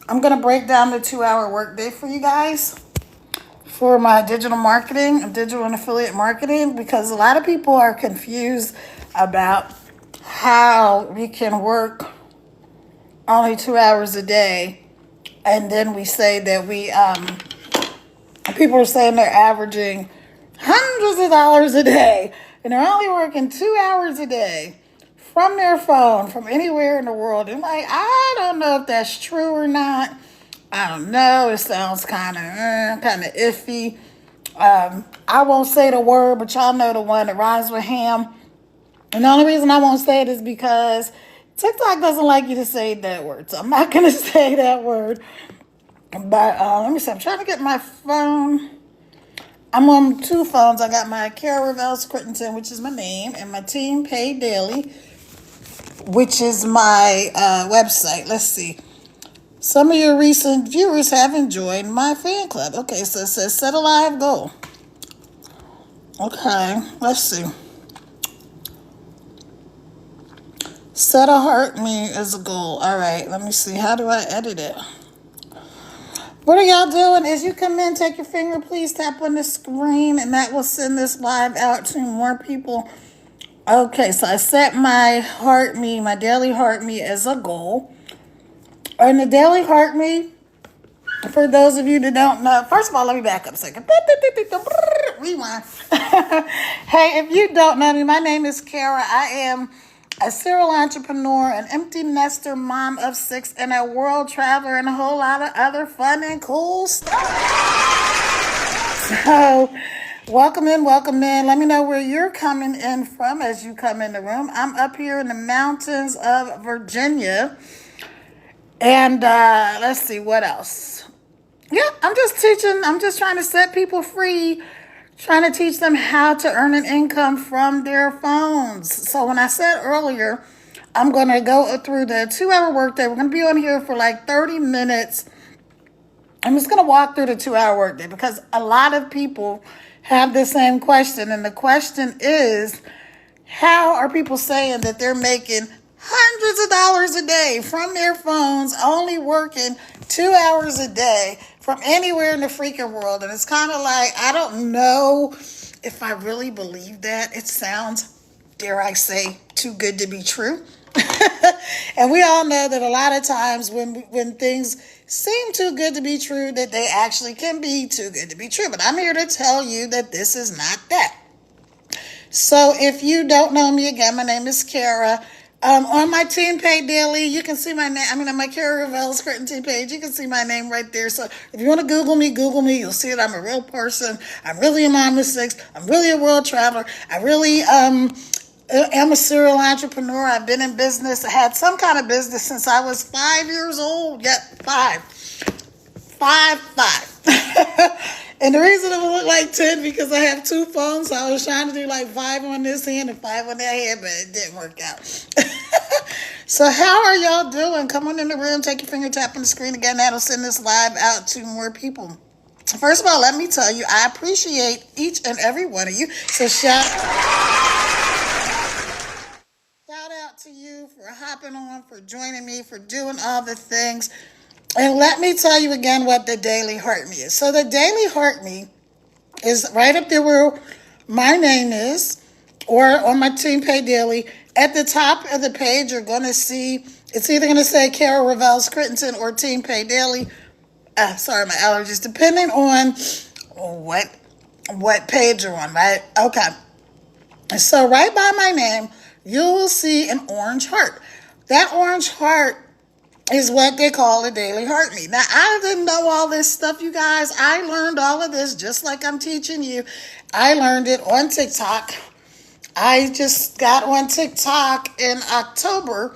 I'm going to break down the 2 hour workday for you guys for my digital marketing and digital and affiliate marketing because a lot of people are confused about how we can work only 2 hours a day and then we say that people are saying they're averaging hundreds of dollars a day and they're only working 2 hours a day from their phone from anywhere in the world. And like, I don't know if that's true or not. I don't know. It sounds kind of iffy. I won't say the word, but y'all know the one that rhymes with ham. And the only reason I won't say it is because TikTok doesn't like you to say that word. So I'm not going to say that word. But let me see. I'm trying to get my phone. I'm on two phones. I got my Kara Revels Crittenton, which is my name, and my Team Pay Daily, which is my website. Let's see. Some of your recent viewers have enjoyed my fan club. Okay, so it says set a live goal. Okay, let's see. Set a heart me as a goal. All right, let me see. How do I edit it? What are y'all doing? As you come in, take your finger, please tap on the screen, and that will send this live out to more people. Okay, so I set my heart me, my daily heart me as a goal. And the daily heart me, for those of you that don't know, first of all, let me back up a second. Rewind. Hey, if you don't know me, my name is Kara. I am a serial entrepreneur, an empty nester, mom of 6, and a world traveler, and a whole lot of other fun and cool stuff. So, welcome in, welcome in. Let me know where you're coming in from as you come in the room. I'm up here in the mountains of Virginia. And let's see, what else? Yeah, I'm just teaching. I'm just trying to set people free, trying to teach them how to earn an income from their phones. So when I said earlier, I'm going to go through the 2 hour workday. We're going to be on here for like 30 minutes. I'm just going to walk through the 2 hour workday because a lot of people have the same question. And the question is, how are people saying that they're making hundreds of dollars a day from their phones, only working 2 hours a day from anywhere in the freaking world? And it's kind of like, I don't know if I really believe that. It sounds, dare I say, too good to be true. And we all know that a lot of times when things seem too good to be true, that they actually can be too good to be true. But I'm here to tell you that this is not that. So if you don't know me, again, my name is Kara. On my Team Pay Daily, you can see my name. I mean, on my Kara Revels Crittenton page, you can see my name right there. So if you want to Google me, you'll see it. I'm a real person. I'm really a mom of 6. I'm really a world traveler. I really am a serial entrepreneur. I've been in business. I had some kind of business since I was 5 years old. Yep, 5. 5. And the reason it would look like 10 because I have two phones. So I was trying to do like 5 on this hand and 5 on that hand, but it didn't work out. So how are y'all doing? Come on in the room, take your finger, tap on the screen again. That'll send this live out to more people. First of all, let me tell you, I appreciate each and every one of you. So shout out to you for hopping on, for joining me, for doing all the things. And let me tell you again what the Daily Heart Me is. So the Daily Heart Me is right up there where my name is, or on my Team Pay Daily. At the top of the page, you're going to see, it's either going to say Kara Revels Crittenton or Team Pay Daily. Sorry, my allergies, depending on what page you're on, right? Okay. So right by my name, you will see an orange heart. That orange heart is what they call a Daily Heart Me. Now, I didn't know all this stuff, you guys. I learned all of this just like I'm teaching you. I learned it on TikTok. I just got on TikTok in October.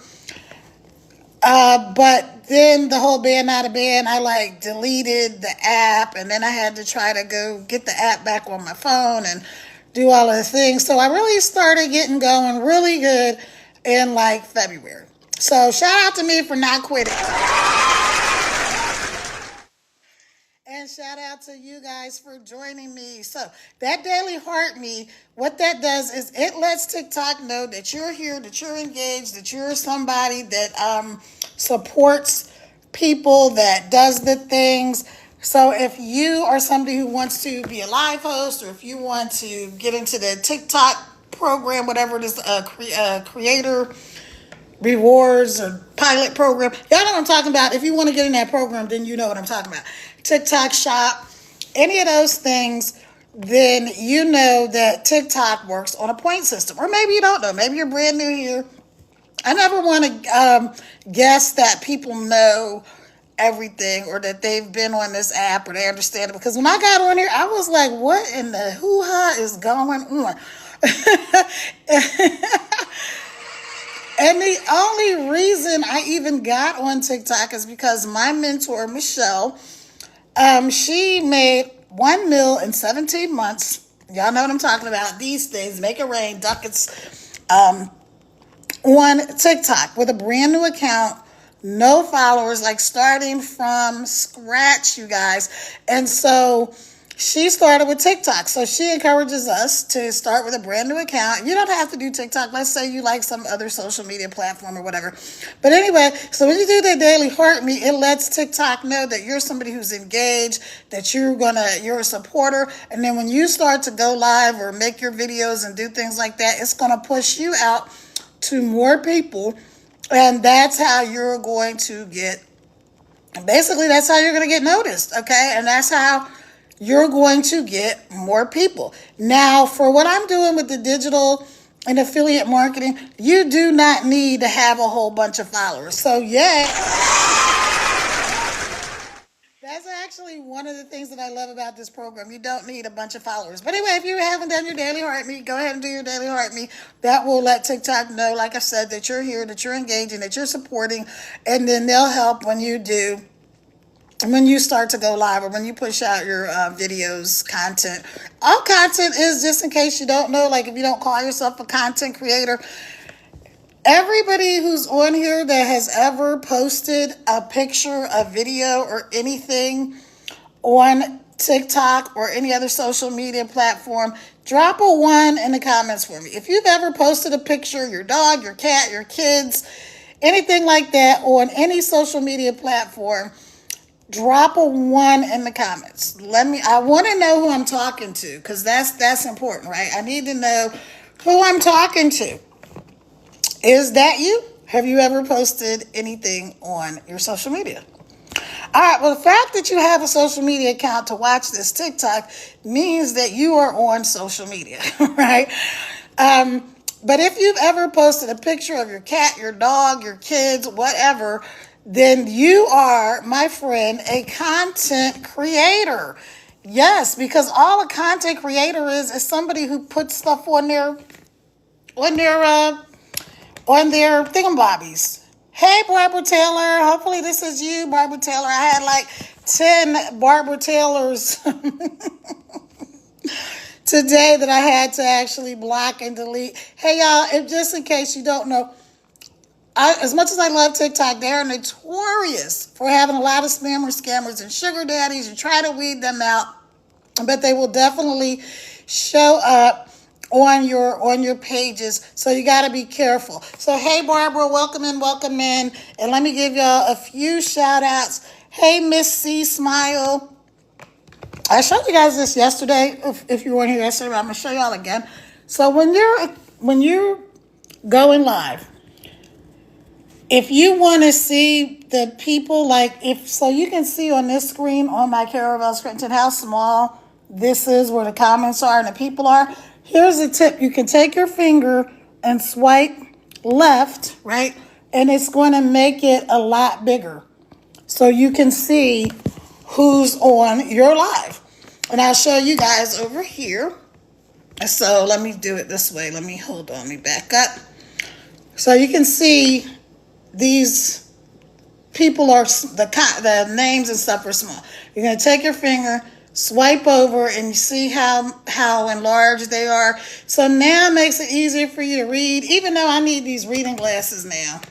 But then the whole band out of band, I deleted the app, and then I had to try to go get the app back on my phone and do all of the things. So I really started getting going really good in February. So shout out to me for not quitting. And shout out to you guys for joining me. So that Daily Heart Me, what that does is it lets TikTok know that you're here, that you're engaged, that you're somebody that supports people that does the things. So if you are somebody who wants to be a live host, or if you want to get into the TikTok program, whatever it is, creator rewards or pilot program, y'all know what I'm talking about. If you want to get in that program, then you know what I'm talking about. TikTok shop, any of those things, then you know that TikTok works on a point system. Or maybe you don't know. Maybe you're brand new here. I never want to guess that people know everything, or that they've been on this app, or they understand it. Because when I got on here, I was like, what in the hoo-ha is going on? And the only reason I even got on TikTok is because my mentor, Michelle, she made 1 mil in 17 months. Y'all know what I'm talking about. These things, make it rain, ducats, on TikTok with a brand new account, no followers, like starting from scratch, you guys. And so she started with TikTok. So she encourages us to start with a brand new account. You don't have to do TikTok. Let's say you like some other social media platform or whatever. But anyway, so when you do the Daily Heart Me, it lets TikTok know that you're somebody who's engaged, that you're a supporter. And then when you start to go live or make your videos and do things like that, it's gonna push you out to more people. And that's how you're going to get, basically that's how you're going to get noticed, okay? And that's how you're going to get more people. Now, for what I'm doing with the digital and affiliate marketing, you do not need to have a whole bunch of followers. So yeah, that's actually one of the things that I love about this program. You don't need a bunch of followers. But anyway, if you haven't done your Daily Heart Me, go ahead and do your Daily Heart Me. That will let TikTok know, like I said, that you're here, that you're engaging, that you're supporting, and then they'll help when you start to go live, or when you push out your videos, content. All content is, just in case you don't know, like if you don't call yourself a content creator, everybody who's on here that has ever posted a picture, a video, or anything on TikTok or any other social media platform, drop a 1 in the comments for me. If you've ever posted a picture, your dog, your cat, your kids, anything like that on any social media platform, drop a 1 in the comments. I want to know who I'm talking to, because that's important, right? I need to know who I'm talking to. Is that you? Have you ever posted anything on your social media? All right, well, the fact that you have a social media account to watch this TikTok means that you are on social media, right? But if you've ever posted a picture of your cat, your dog, your kids, whatever, then you are, my friend, a content creator. Yes, because all a content creator is somebody who puts stuff on their thingamabobbies. Hey, Barbara Taylor. Hopefully this is you, Barbara Taylor. I had like 10 Barbara Taylors today that I had to actually block and delete. Hey, y'all, just in case you don't know, as much as I love TikTok, they're notorious for having a lot of spammers, scammers, and sugar daddies. You try to weed them out, but they will definitely show up on your pages, so you got to be careful. So hey, Barbara, welcome in, and let me give y'all a few shout outs. Hey, Miss C Smile, I showed you guys this yesterday. If you weren't here yesterday, I'm gonna show y'all again. So when you're going live, if you want to see the people, you can see on this screen, on my Caravel screen, how small this is, where the comments are and the people are. Here's a tip. You can take your finger and swipe left, right? And it's going to make it a lot bigger, so you can see who's on your live. And I'll show you guys over here. So let me do it this way. Let me back up. So you can see these people are, the names and stuff are small. You're going to take your finger, swipe over, and you see how enlarged they are. So now it makes it easier for you to read, even though I need these reading glasses now.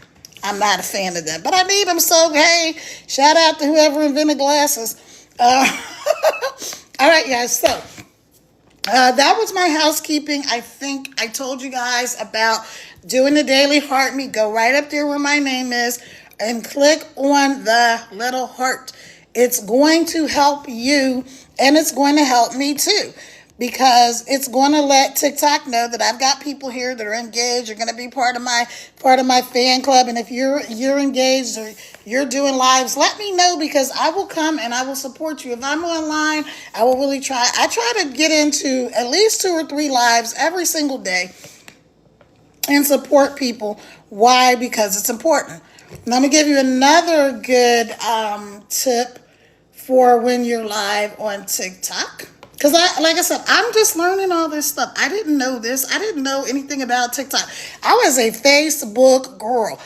I'm not a fan of them, but I need them. So hey, shout out to whoever invented glasses. All right, guys, so that was my housekeeping. I think I told you guys about doing the Daily Heart Me. Go right up there where my name is. and click on the little heart. It's going to help you and it's going to help me too, because it's going to let TikTok know that I've got people here that are engaged. You're going to be part of my fan club, and if you're engaged or you're doing lives, let me know, because I will come and I will support you. If I'm online, I will really try. I try to get into at least 2 or 3 lives every single day and support people. Why? Because it's important. Let me give you another good tip for when you're live on TikTok. Because like I said, I'm just learning all this stuff. I didn't know this. I didn't know anything about TikTok. I was a Facebook girl.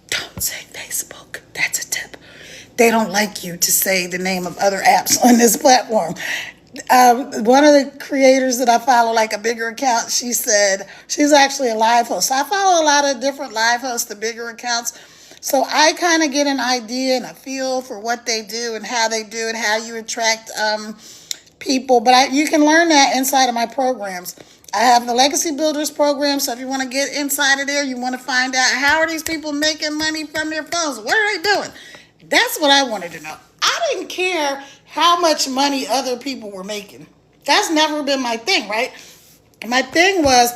Don't say Facebook. That's a tip. They don't like you to say the name of other apps on this platform. One of the creators that I follow, like a bigger account, she said she's actually a live host. So I follow a lot of different live hosts, the bigger accounts. So I kind of get an idea and a feel for what they do and how they do it, how you attract people. But you can learn that inside of my programs. I have the Legacy Builders program, so if you want to get inside of there, you want to find out how are these people making money from their phones? What are they doing? That's what I wanted to know. I didn't care how much money other people were making. That's never been my thing, right? My thing was,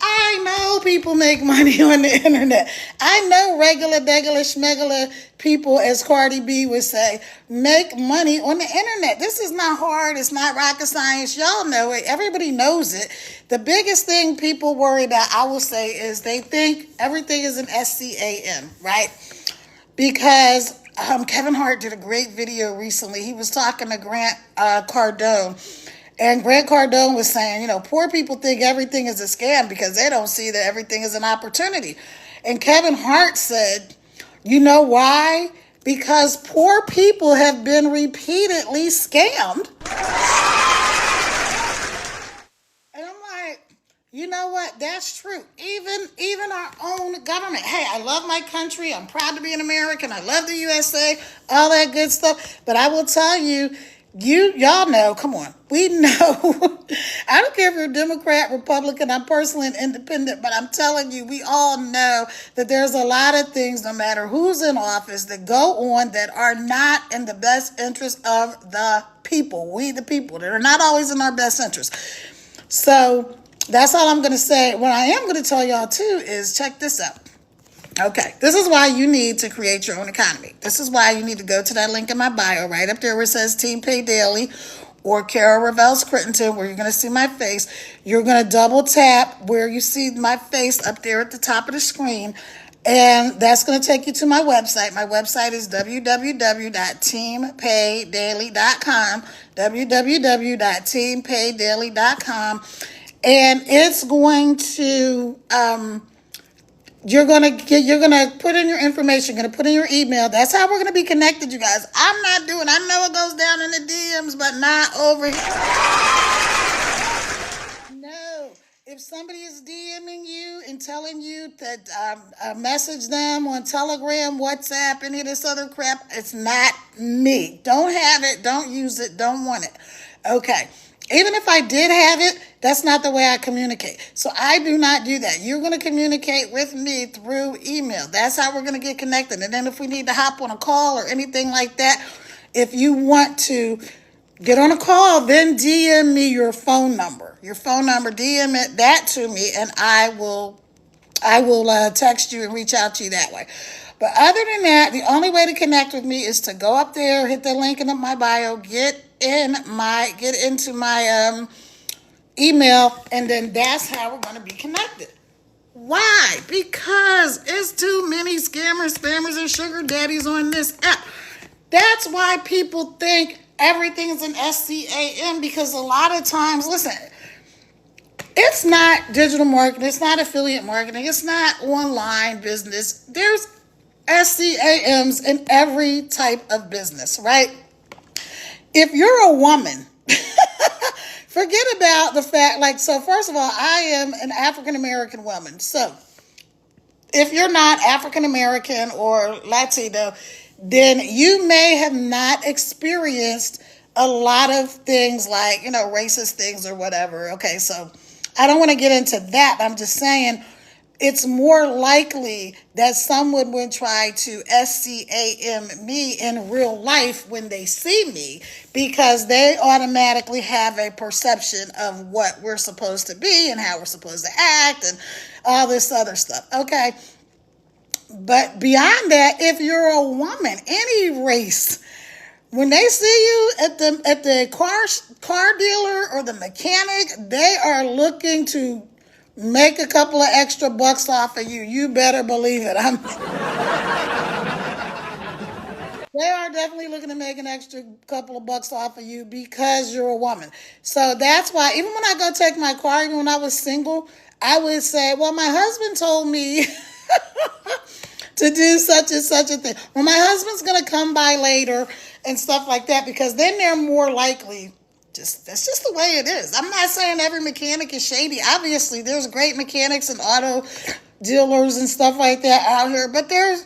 I know people make money on the internet. I know regular, schmegular people, as Cardi B would say, make money on the internet. This is not hard. It's not rocket science. Y'all know it. Everybody knows it. The biggest thing people worry about, I will say, is they think everything is an SCAN, right? Because Kevin Hart did a great video recently. He was talking to Grant Cardone. And Grant Cardone was saying, poor people think everything is a scam because they don't see that everything is an opportunity. And Kevin Hart said, you know why? Because poor people have been repeatedly scammed. And I'm like, you know what? That's true. Even our own government. Hey, I love my country. I'm proud to be an American. I love the USA, all that good stuff. But I will tell you, y'all know, come on, we know. I don't care if you're Democrat, Republican, I'm personally an independent, but I'm telling you, we all know that there's a lot of things, no matter who's in office, that go on that are not in the best interest of the people. We, the people, that are not always in our best interest. So that's all I'm going to say. What I am going to tell y'all too is check this out. Okay, this is why you need to create your own economy. This is why you need to go to that link in my bio right up there where it says Team Pay Daily or Carol Reveles Crittenton, where you're going to see my face. You're going to double tap where you see my face up there at the top of the screen, and that's going to take you to my website. My website is www.teampaydaily.com, www.teampaydaily.com, and it's going to... You're gonna put in your information, you're gonna put in your email. That's how we're gonna be connected, you guys. I know it goes down in the DMs, but not over here. No. If somebody is DMing you and telling you that message them on Telegram, WhatsApp, any of this other crap, it's not me. Don't have it, don't use it, don't want it. Okay. Even if I did have it, that's not the way I communicate. So I do not do that. You're going to communicate with me through email. That's how we're going to get connected. And then if we need to hop on a call or anything like that, if you want to get on a call, then DM me your phone number. DM that to me, and I will text you and reach out to you that way. But other than that, the only way to connect with me is to go up there, hit the link in my bio, get into my email, and then that's how we're going to be connected. Why? Because it's too many scammers, spammers, and sugar daddies on this app. That's why people think everything is an SCAM, because a lot of times, listen, it's not digital marketing, it's not affiliate marketing, it's not online business. There's SCAMs in every type of business, right? If you're a woman, forget about the fact, so first of all, I am an African-American woman. So if you're not African-American or Latino, then you may have not experienced a lot of things like, racist things or whatever. Okay, so I don't want to get into that, but I'm just saying, it's more likely that someone would try to SCAM me in real life when they see me, because they automatically have a perception of what we're supposed to be and how we're supposed to act and all this other stuff. Okay. But beyond that, if you're a woman, any race, when they see you at the car dealer or the mechanic, they are looking to make a couple of extra bucks off of you. You better believe it. They are definitely looking to make an extra couple of bucks off of you because you're a woman. So that's why even when I go take my car, even when I was single, I would say, well, my husband told me to do such and such a thing. Well, my husband's going to come by later and stuff like that, because then they're more likely. That's just the way it is. I'm not saying every mechanic is shady. Obviously, there's great mechanics and auto dealers and stuff like that out here, but there's,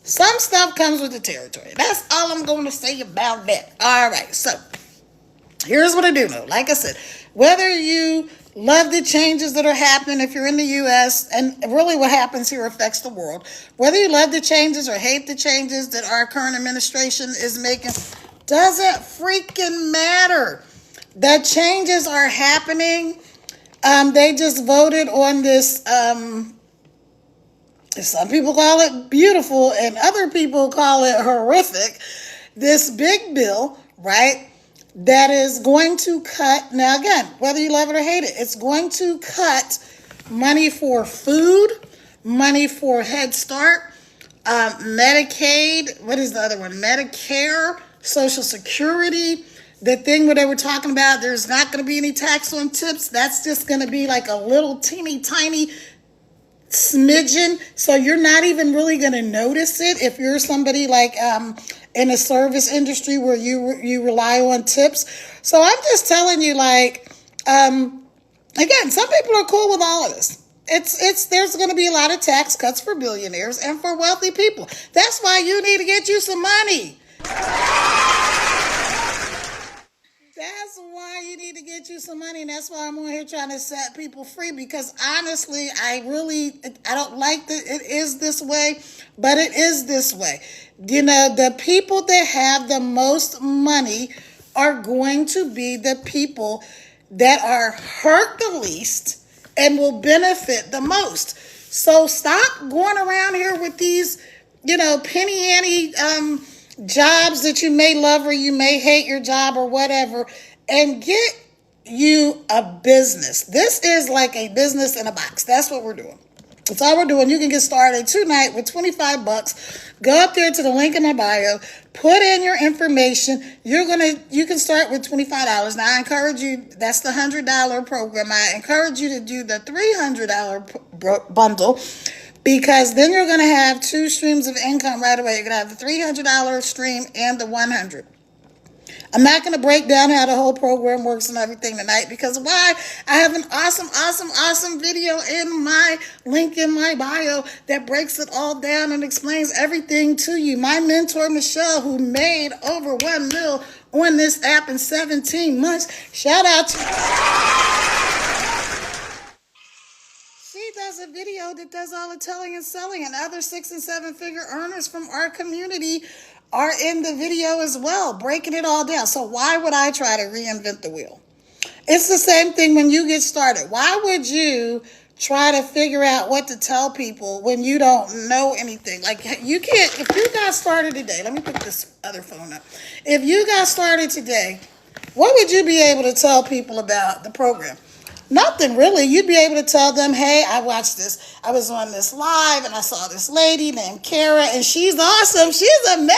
some stuff comes with the territory. That's all I'm going to say about that. All right, so here's what I do know. Like I said, whether you love the changes that are happening if you're in the U.S., and really what happens here affects the world, whether you love the changes or hate the changes that our current administration is making, doesn't freaking matter. The changes are happening. They just voted on this. Some people call it beautiful and other people call it horrific. This big bill, right, that is going to cut, now again, whether you love it or hate it, it's going to cut money for food, money for Head Start, Medicaid, what is the other one? Medicare, Social Security, the thing where they were talking about there's not going to be any tax on tips. That's just going to be like a little teeny tiny smidgen. So you're not even really going to notice it if you're somebody like in a service industry where you rely on tips. So I'm just telling you, like, again, some people are cool with all of this. There's going to be a lot of tax cuts for billionaires and for wealthy people. That's why you need to get you some money. That's why you need to get you some money, and that's why I'm on here trying to set people free, because honestly, I don't like that it is this way, but it is this way. The people that have the most money are going to be the people that are hurt the least and will benefit the most. So stop going around here with these, penny ante jobs that you may love or you may hate your job or whatever, and get you a business. This is like a business in a box. That's what we're doing. That's all we're doing. You can get started tonight with $25. Go up there to the link in my bio, put in your information. You can start with $25. Now I encourage you, that's the $100 program. I encourage you to do the $300 bundle, because then you're going to have two streams of income right away. You're going to have the $300 stream and the $100. I'm not going to break down how the whole program works and everything tonight, because why? I have an awesome video in my link in my bio that breaks it all down and explains everything to you. My mentor, Michelle, who made over $1 million on this app in 17 months. Shout out to She does a video that does all the telling and selling, and other 6- and 7-figure earners from our community are in the video as well, breaking it all down. So why would I try to reinvent the wheel? It's the same thing when you get started. Why would you try to figure out what to tell people when you don't know anything? Like, you can't, if you got started today, let me pick this other phone up. If you got started today, what would you be able to tell people about the program? Nothing really. You'd be able to tell them, hey, I watched this. I was on this live and I saw this lady named Kara, and she's awesome. She's amazing.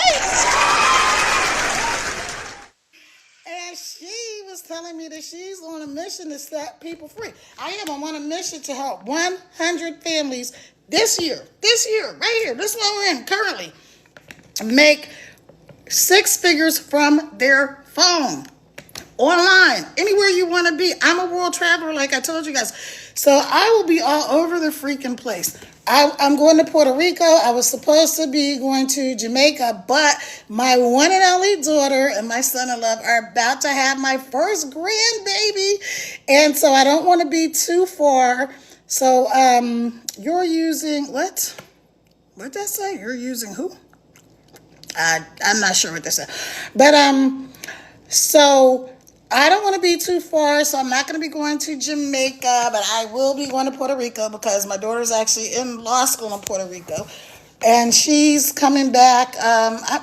And she was telling me that she's on a mission to set people free. I am on a mission to help 100 families this year, right here, this one we're in currently, make 6 figures from their phone. Online, anywhere you want to be. I'm a world traveler, like I told you guys. So I will be all over the freaking place. I'm going to Puerto Rico. I was supposed to be going to Jamaica, but my one and only daughter and my son-in-law are about to have my first grandbaby. And so I don't want to be too far So you're using what? What did that say? You're using who? I'm not sure what that said. But so I don't want to be too far, so I'm not going to be going to Jamaica, but I will be going to Puerto Rico because my daughter's actually in law school in Puerto Rico. And she's coming back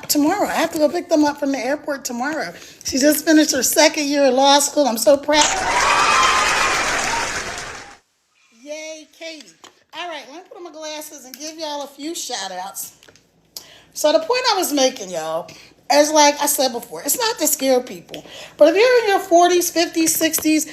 tomorrow. I have to go pick them up from the airport tomorrow. She just finished her second year of law school. I'm so proud. Yay, Katie. All right, let me put on my glasses and give y'all a few shout outs. So the point I was making, y'all, is like I said before, it's not to scare people. But if you're in your 40s, 50s, 60s,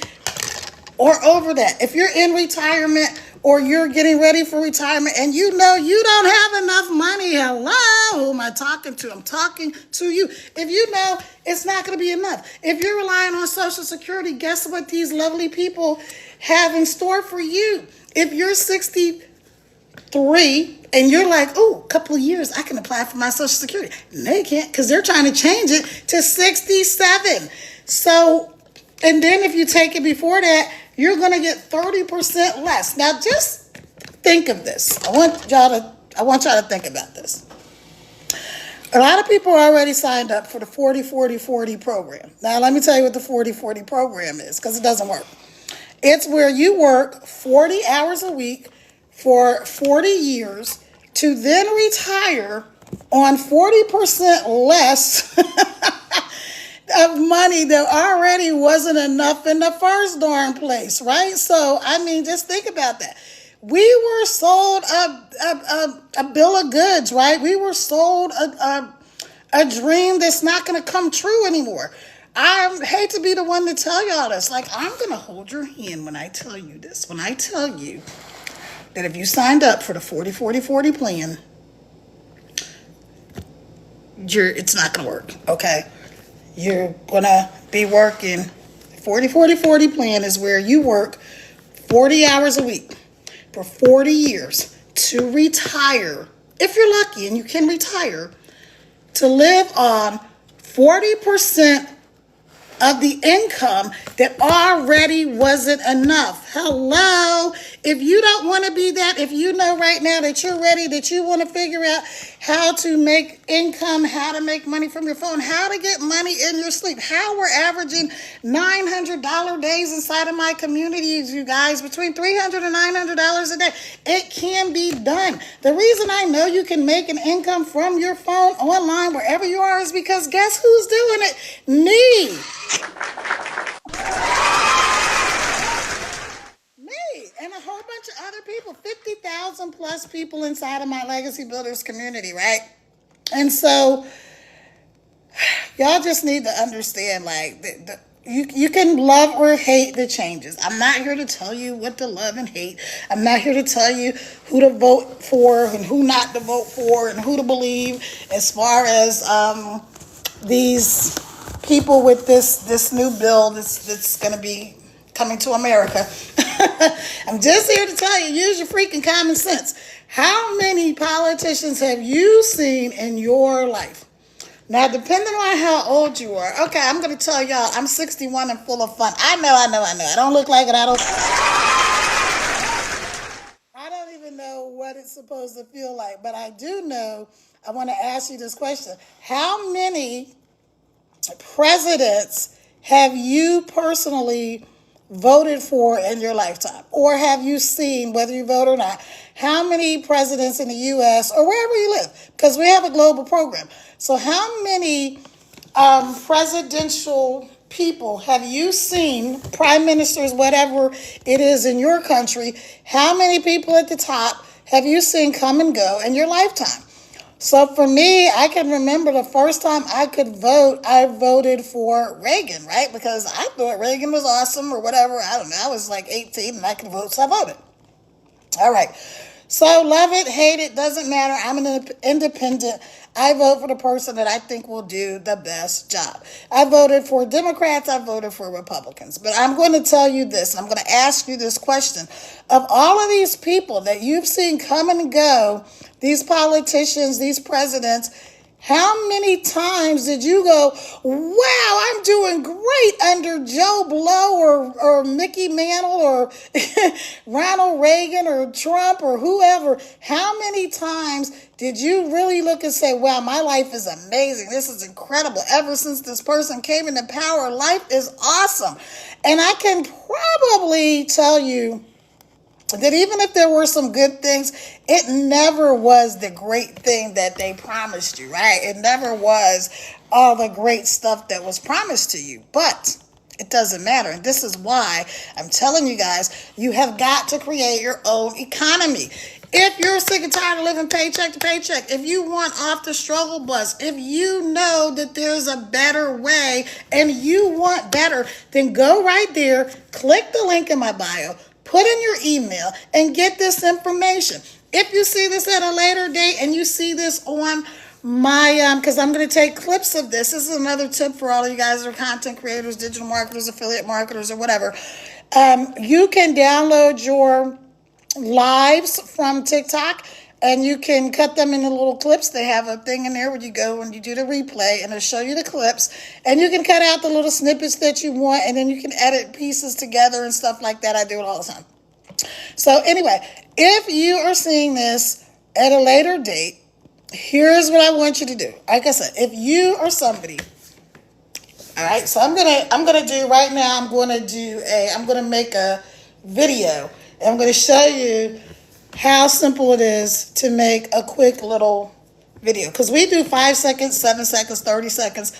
or over that, if you're in retirement or you're getting ready for retirement and you know you don't have enough money, hello, who am I talking to? I'm talking to you. If you know it's not going to be enough, if you're relying on Social Security, guess what these lovely people have in store for you? If you're 63 and you're like, oh, a couple of years, I can apply for my Social Security. No, you can't because they're trying to change it to 67. So, and then if you take it before that, you're going to get 30% less. Now, just think of this. I want y'all to think about this. A lot of people are already signed up for the 40-40-40 program. Now, let me tell you what the 40-40 program is because it doesn't work. It's where you work 40 hours a week for 40 years to then retire on 40% less of money that already wasn't enough in the first darn place, right? So, I mean, just think about that. We were sold a bill of goods, right? We were sold a dream that's not going to come true anymore. I hate to be the one to tell y'all this. Like, I'm going to hold your hand when I tell you this. When I tell you that if you signed up for the 40-40-40 plan, it's not going to work, okay? You're going to be working. 40-40-40 plan is where you work 40 hours a week for 40 years to retire, if you're lucky and you can retire, to live on 40% of the income that already wasn't enough. Hello. If you don't want to be that, if you know right now that you're ready, that you want to figure out how to make income, how to make money from your phone, how to get money in your sleep, how we're averaging $900 days inside of my communities, you guys, between $300 and $900 a day. It can be done. The reason I know you can make an income from your phone online wherever you are is because guess who's doing it? Me. Me and a whole bunch of other people, 50,000 plus people inside of my Legacy Builders community, right? And so y'all just need to understand, like, you can love or hate the changes. I'm not here to tell you what to love and hate. I'm not here to tell you who to vote for and who not to vote for and who to believe as far as these people with this new bill that's going to be coming to America. I'm just here to tell you, use your freaking common sense. How many politicians have you seen in your life? Now, depending on how old you are, okay, I'm going to tell y'all, I'm 61 and full of fun. I know. I don't look like it. I don't even know what it's supposed to feel like, but I do know, I want to ask you this question. How many presidents have you personally voted for in your lifetime? Or have you seen, whether you vote or not, how many presidents in the U.S. or wherever you live? Because we have a global program. So how many presidential people have you seen, prime ministers, whatever it is in your country, how many people at the top have you seen come and go in your lifetime? So for me, I can remember the first time I could vote, I voted for Reagan, right? Because I thought Reagan was awesome or whatever. I don't know. I was like 18 and I could vote, so I voted. All right. So love it, hate it, doesn't matter. I'm an independent. I vote for the person that I think will do the best job. I voted for Democrats. I voted for Republicans. But I'm going to tell you this. I'm going to ask you this question. Of all of these people that you've seen come and go, these politicians, these presidents, How many times did you go, wow, I'm doing great under Joe Blow or Mickey Mantle or Ronald Reagan or Trump or whoever? How many times did you really look and say, wow, my life is amazing. This is incredible. Ever since this person came into power, life is awesome. And I can probably tell you that even if there were some good things, it never was the great thing that they promised you, right? It never was all the great stuff that was promised to you. But it doesn't matter. And this is why I'm telling you guys, you have got to create your own economy. If you're sick and tired of living paycheck to paycheck, if you want off the struggle bus, if you know that there's a better way and you want better, then go right there, click the link in my bio, put in your email, and get this information. If you see this at a later date and you see this on my, because I'm going to take clips of this. This is another tip for all of you guys that are content creators, digital marketers, affiliate marketers, or whatever. You can download your lives from TikTok and you can cut them into little clips. They have a thing in there where you go and you do the replay and it'll show you the clips, and you can cut out the little snippets that you want, and then you can edit pieces together and stuff like that. I do it all the time. So anyway, if you are seeing this at a later date, here's what I want you to do. Like I said, if you are somebody, all right, so I'm gonna do right now, I'm gonna make a video, and I'm gonna show you how simple it is to make a quick little video. Because we do 5 seconds, 7 seconds, 30 seconds,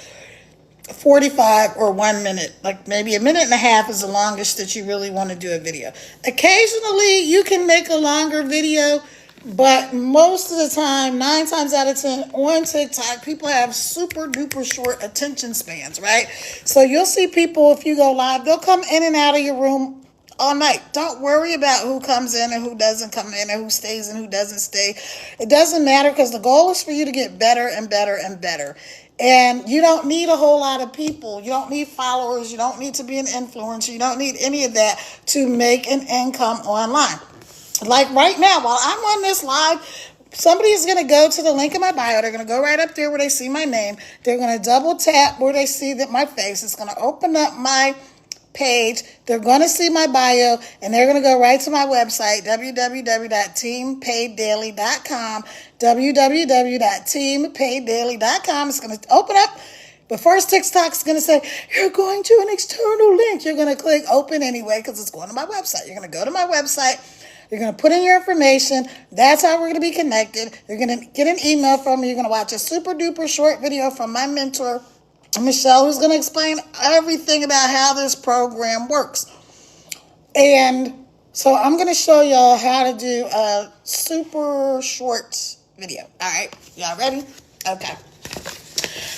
45, or 1 minute. Like maybe a minute and a half is the longest that you really want to do a video. Occasionally you can make a longer video, but most of the time, 9 times out of 10 on TikTok, people have super duper short attention spans, right? So you'll see people, if you go live, they'll come in and out of your room all night. Don't worry about who comes in and who doesn't come in and who stays and who doesn't stay. It doesn't matter, because the goal is for you to get better and better and better. And you don't need a whole lot of people. You don't need followers. You don't need to be an influencer. You don't need any of that to make an income online. Like right now, while I'm on this live, somebody is going to go to the link in my bio. They're going to go right up there where they see my name. They're going to double tap where they see that my face. It's going to open up my page. They're going to see my bio, and they're going to go right to my website, www.teampaiddaily.com, www.teampaiddaily.com. It's going to open up. But first, TikTok's going to say, you're going to an external link. You're going to click open anyway, because it's going to my website. You're going to go to my website. You're going to put in your information. That's how we're going to be connected. You're going to get an email from me. You're going to watch a super duper short video from my mentor, Michelle, who's going to explain everything about how this program works. And so I'm going to show y'all how to do a super short video. All right, y'all ready? Okay.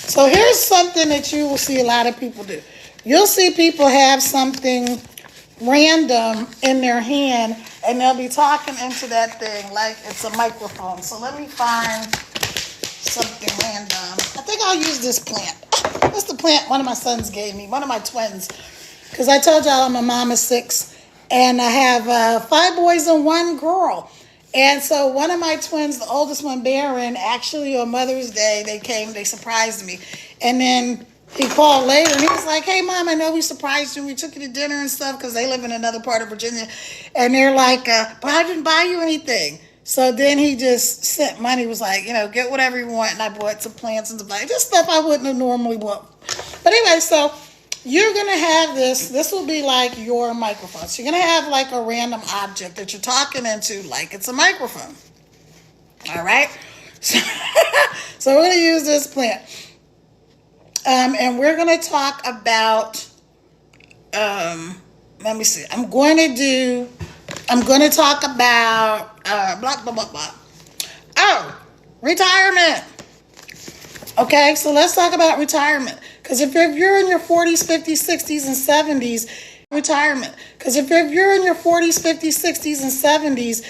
So here's something that you will see a lot of people do. You'll see people have something random in their hand, and they'll be talking into that thing like it's a microphone. So let me find something random. I think I'll use this plant. That's the plant one of my sons gave me, one of my twins. Because I told y'all I'm a mom of 6, and I have 5 boys and 1 girl. And so one of my twins, the oldest one, Barron, actually on Mother's Day, they surprised me. And then he called later, and he was like, hey, Mom, I know we surprised you. We took you to dinner and stuff, because they live in another part of Virginia. And they're like, but I didn't buy you anything. So then he just sent money, was like, get whatever you want. And I bought some plants and some just stuff I wouldn't have normally bought. But anyway, so you're going to have this. This will be like your microphone. So you're going to have like a random object that you're talking into like it's a microphone. All right? So we're going to use this plant. And we're going to talk about, let me see. I'm going to talk about, blah, blah, blah, blah. Oh, retirement. Okay, so let's talk about retirement. Because if you're in your 40s, 50s, 60s, and 70s, retirement. Because if you're in your 40s, 50s, 60s, and 70s,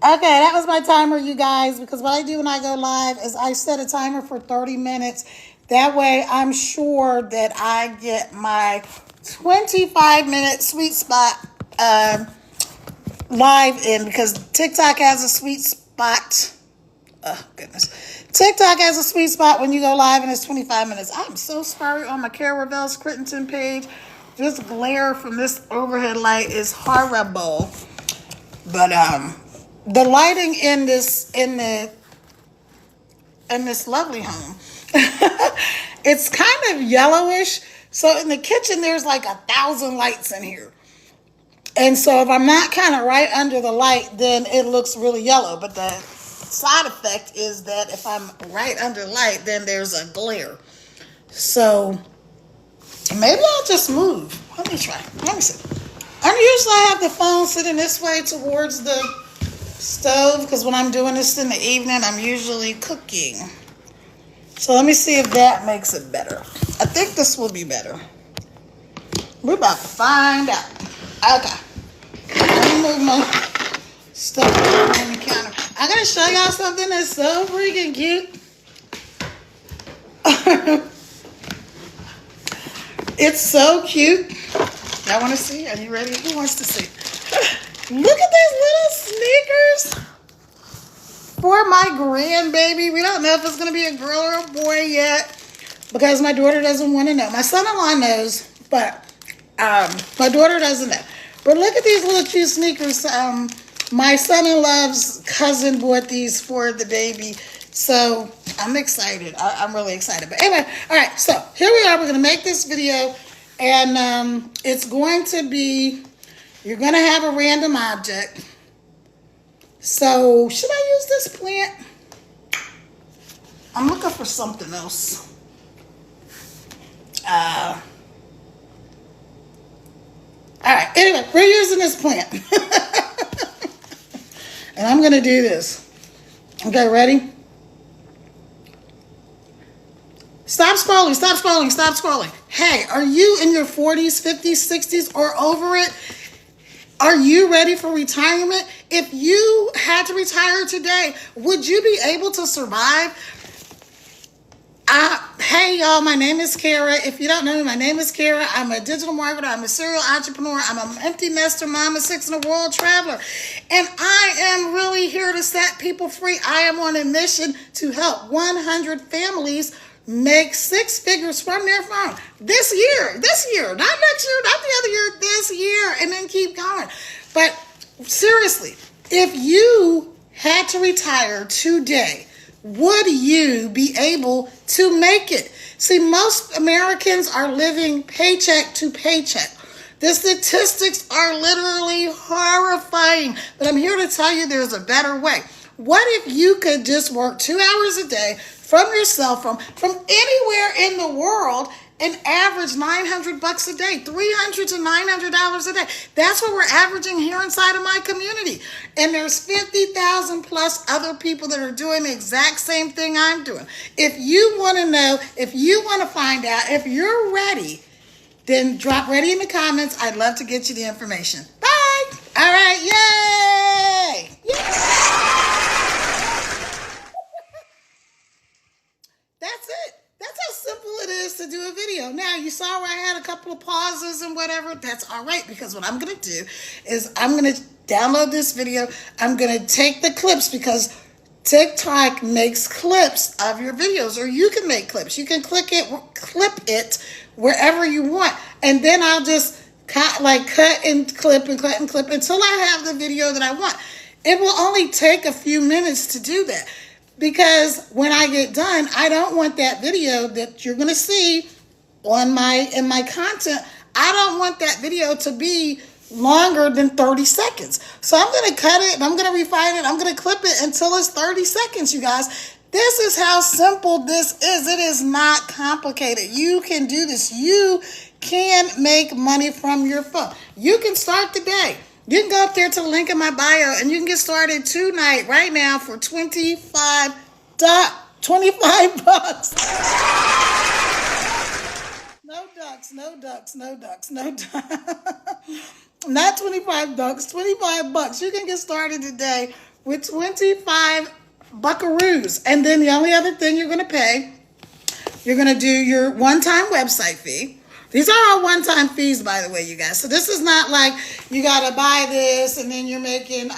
Okay, that was my timer, you guys, because what I do when I go live is I set a timer for 30 minutes. That way I'm sure that I get my 25-minute sweet spot live in, because TikTok has a sweet spot. Oh, goodness. TikTok has a sweet spot when you go live and it's 25 minutes. I'm so sorry on my Cara Revel's Crittenton page. This glare from this overhead light is horrible. But the lighting in this lovely home, it's kind of yellowish. So in the kitchen, there's like 1,000 lights in here. And so if I'm not kind of right under the light, then it looks really yellow. But the side effect is that if I'm right under light, then there's a glare. So maybe I'll just move. Let me try. Let me see. I have the phone sitting this way towards the stove, because when I'm doing this in the evening, I'm usually cooking. So let me see if that makes it better. I think this will be better. We're about to find out. Okay. Let me move my stuff on the counter. I gotta show y'all something that's so freaking cute. It's so cute. Y'all want to see? Are you ready? Who wants to see? Look at these little sneakers for my grandbaby. We don't know if it's going to be a girl or a boy yet, because my daughter doesn't want to know. My son-in-law knows, but my daughter doesn't know. But look at these little cute sneakers. My son-in-law's cousin bought these for the baby. So I'm excited. I'm really excited. But anyway, all right. So here we are. We're going to make this video. And it's going to be, you're going to have a random object. So should I use this plant? I'm looking for something else. All right. Anyway, we're using this plant. And I'm going to do this. Okay, ready? Stop scrolling, stop scrolling, stop scrolling. Hey, are you in your 40s, 50s, 60s, or over it? Are you ready for retirement? If you had to retire today, would you be able to survive? Hey, y'all, my name is Cara. If you don't know me, my name is Cara. I'm a digital marketer. I'm a serial entrepreneur. I'm an empty nester mom of 6 and a world traveler. And I am really here to set people free. I am on a mission to help 100 families make 6 figures from their phone this year, not next year, not the other year, this year, and then keep going. But seriously, if you had to retire today, would you be able to make it? See, most Americans are living paycheck to paycheck. The statistics are literally horrifying, but I'm here to tell you there's a better way. What if you could just work 2 hours a day from your cell phone, from anywhere in the world, and average $900 a day, $300 to $900 a day? That's what we're averaging here inside of my community. And there's 50,000 plus other people that are doing the exact same thing I'm doing. If you want to know, if you want to find out, if you're ready, then drop ready in the comments. I'd love to get you the information. Bye. All right. Yay. Yay. That's it. That's how simple it is to do a video. Now, you saw where I had a couple of pauses and whatever. That's all right, because what I'm going to do is I'm going to download this video. I'm going to take the clips, because TikTok makes clips of your videos, or you can make clips. You can clip it wherever you want. And then I'll just cut and clip until I have the video that I want. It will only take a few minutes to do that. Because when I get done, I don't want that video that you're going to see in my content. I don't want that video to be longer than 30 seconds. So I'm going to cut it, and I'm going to refine it. I'm going to clip it until it's 30 seconds, you guys. This is how simple this is. It is not complicated. You can do this. You can make money from your phone. You can start today. You can go up there to the link in my bio, and you can get started tonight, right now, for $25. No ducks, no ducks, no ducks, no ducks. Not $25, $25. You can get started today with 25 buckaroos. And then the only other thing you're going to pay, you're going to do your one-time website fee. These are all one-time fees, by the way, you guys. So this is not like you got to buy this and then you're making,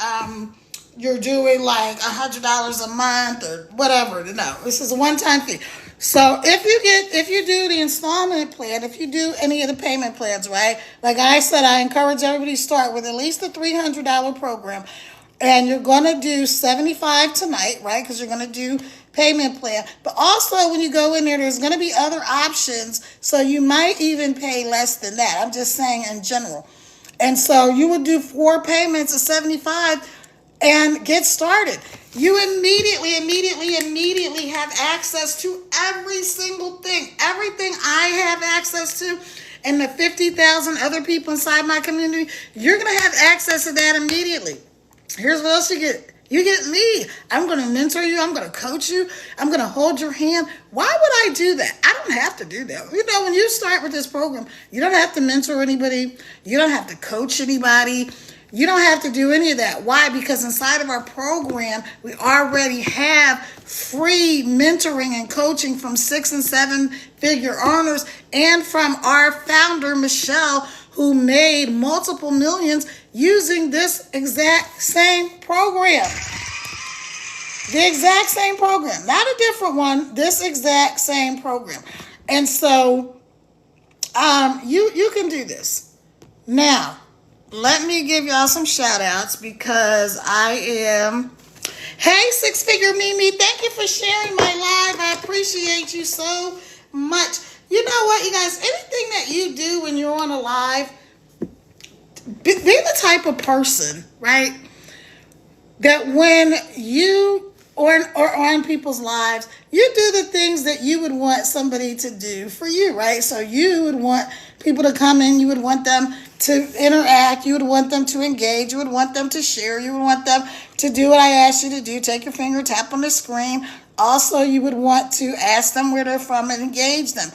you're doing like $100 a month or whatever. No, this is a one-time fee. So if you do the installment plan, if you do any of the payment plans, right? Like I said, I encourage everybody to start with at least a $300 program. And you're going to do 75 tonight, right? Because you're going to do payment plan. But also when you go in there, there's going to be other options. So you might even pay less than that. I'm just saying in general. And so you would do 4 payments of 75 and get started. You immediately have access to every single thing. Everything I have access to and the 50,000 other people inside my community, you're going to have access to that immediately. Here's what else you get. You get me. I'm going to mentor you. I'm going to coach you. I'm going to hold your hand. Why would I do that? I don't have to do that. You know, when you start with this program, you don't have to mentor anybody. You don't have to coach anybody. You don't have to do any of that. Why? Because inside of our program, we already have free mentoring and coaching from 6 and 7 figure earners and from our founder, Michelle, who made multiple millions using this exact same program. The exact same program. Not a different one. This exact same program. And so you can do this. Now, let me give y'all some shout outs because I am... Hey, Six Figure Mimi, thank you for sharing my live. I appreciate you so much. You know what, you guys, anything that you do when you're on a live, be the type of person, right, that when you or on people's lives, you do the things that you would want somebody to do for you, right? So you would want people to come in, you would want them to interact, you would want them to engage, you would want them to share, you would want them to do what I asked you to do, take your finger, tap on the screen. Also, you would want to ask them where they're from and engage them.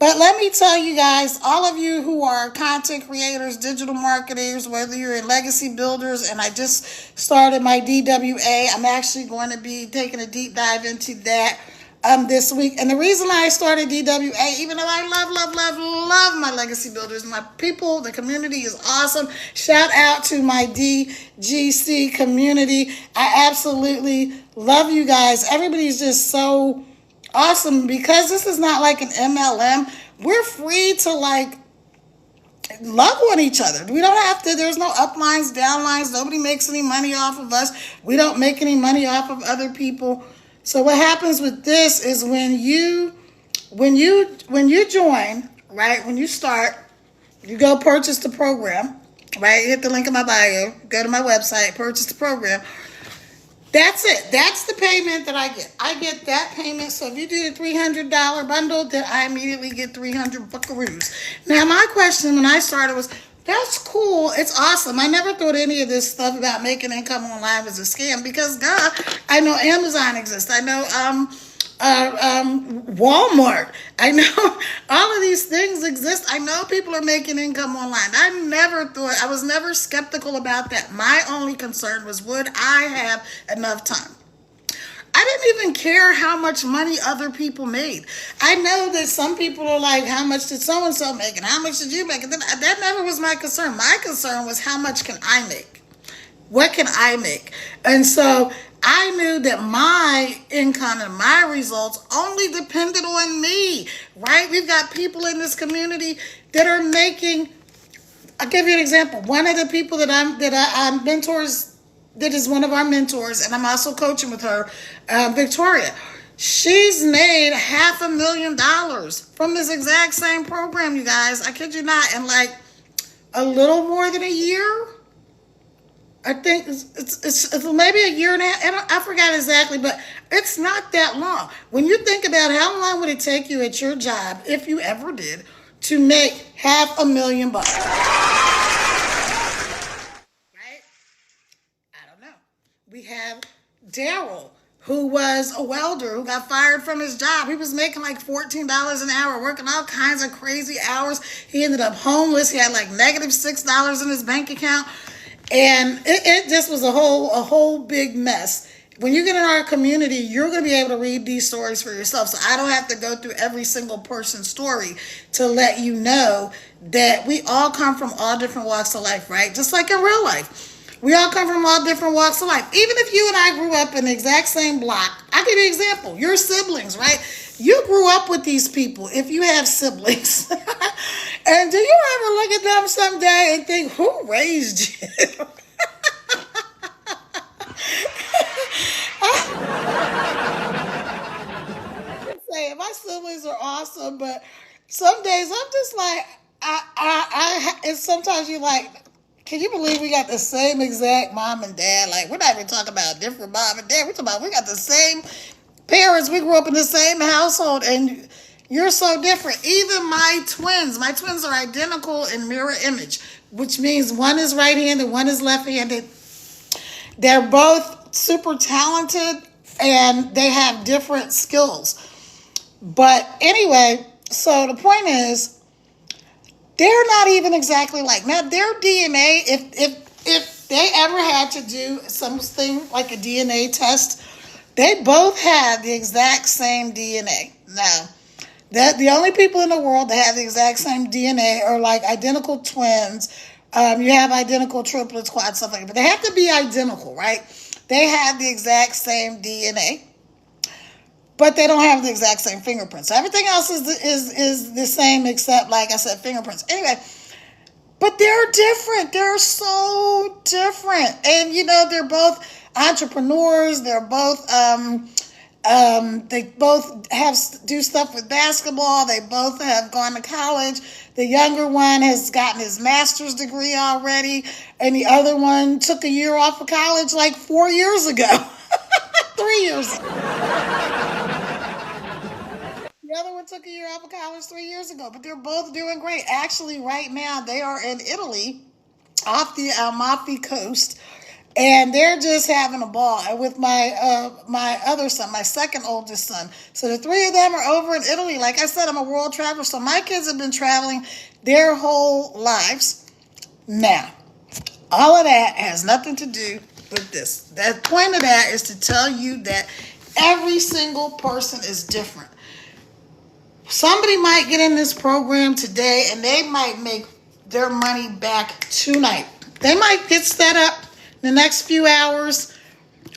But let me tell you guys, all of you who are content creators, digital marketers, whether you're in legacy builders, and I just started my DWA, I'm actually going to be taking a deep dive into that this week. And the reason I started DWA, even though I love my legacy builders, my people, the community is awesome. Shout out to my DGC community. I absolutely love you guys. Everybody's just so awesome because this is not like an MLM. We're free to like love on each other. We don't have to, there's no uplines, downlines. Nobody makes any money off of us. We don't make any money off of other people. So what happens with this is when you join, right, when you start, you go purchase the program, right, hit the link in my bio, go to my website, purchase the program. That's it. That's the payment that I get. I get that payment. So if you do the $300 bundle, then I immediately get 300 buckaroos. Now, my question when I started was, that's cool. It's awesome. I never thought any of this stuff about making income online was a scam because, God, I know Amazon exists. I know Walmart. I know all of these things exist. I know people are making income online. I was never skeptical about that. My only concern was, would I have enough time? I didn't even care how much money other people made. I know that some people are like, how much did so-and-so make and how much did you make? And that never was my concern. My concern was, how much can I make? What can I make? And so I knew that my income and my results only depended on me, right? We've got people in this community that are making, I'll give you an example. One of the people that I mentors, that is one of our mentors, and I'm also coaching with her, Victoria. She's made $500,000 from this exact same program, you guys. I kid you not, in like a little more than a year. I think it's maybe a year and a half. I forgot exactly, but it's not that long. When you think about how long would it take you at your job, if you ever did, to make $500,000 bucks? Right? I don't know. We have Daryl, who was a welder, who got fired from his job. He was making like $14 an hour, working all kinds of crazy hours. He ended up homeless. He had like -$6 in his bank account. And it just was a whole big mess. When you get in our community, you're going to be able to read these stories for yourself. So I don't have to go through every single person's story to let you know that we all come from all different walks of life, right? Just like in real life. We all come from all different walks of life. Even if you and I grew up in the exact same block, I'll give you an example. Your siblings, right? You grew up with these people if you have siblings. And do you ever look at them someday and think, who raised you? Say my siblings are awesome, but some days I'm just like, and sometimes you're like, can you believe we got the same exact mom and dad? Like, we're not even talking about different mom and dad. We're talking about we got the same parents. We grew up in the same household, and you're so different. Even my twins are identical in mirror image, which means one is right-handed, one is left-handed. They're both super talented, and they have different skills. But anyway, so the point is, they're not even exactly like now. Their DNA, if they ever had to do something like a DNA test, they both had the exact same DNA. Now, that the only people in the world that have the exact same DNA are like identical twins. You have identical triplets, quads, stuff like that. But they have to be identical, right? They have the exact same DNA, but they don't have the exact same fingerprints. So everything else is the same except, like I said, fingerprints. Anyway, but they're different. They're so different, and they're both entrepreneurs. They're both they both have do stuff with basketball. They both have gone to college. The younger one has gotten his master's degree already, and the other one took a year off of college like 4 years ago, 3 years ago. The other one took a year off of college 3 years ago, but they're both doing great. Actually, right now they are in Italy, off the Amalfi Coast, and they're just having a ball. And with my other son, my second oldest son, so the three of them are over in Italy. Like I said, I'm a world traveler, so my kids have been traveling their whole lives. Now, all of that has nothing to do with this. The point of that is to tell you that every single person is different. Somebody might get in this program today and they might make their money back tonight. They might get set up in the next few hours.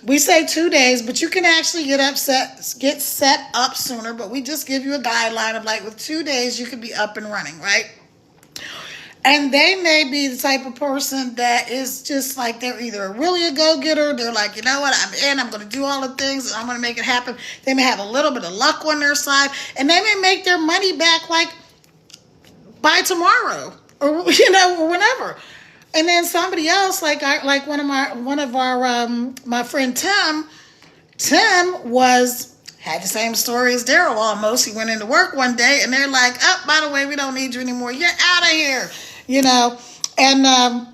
We say 2 days, but you can actually get set up sooner. But we just give you a guideline of like with 2 days you could be up and running, right? And they may be the type of person that is just like they're either really a go-getter. They're like, you know what, I'm going to do all the things and I'm going to make it happen. They may have a little bit of luck on their side, and they may make their money back like by tomorrow or or whenever. And then somebody else, like one of our my friend Tim had the same story as Daryl almost. He went into work one day and they're like, oh, by the way, we don't need you anymore. You're out of here. And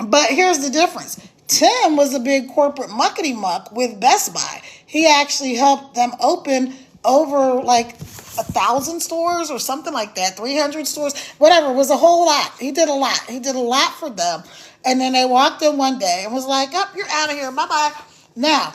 but here's the difference. Tim was a big corporate muckety muck with Best Buy. He actually helped them open over like 1,000 stores or something like that, 300 stores, whatever. It was a whole lot. He did a lot. He did a lot for them. And then they walked in one day and was like, oh, you're out of here. Bye-bye. Now,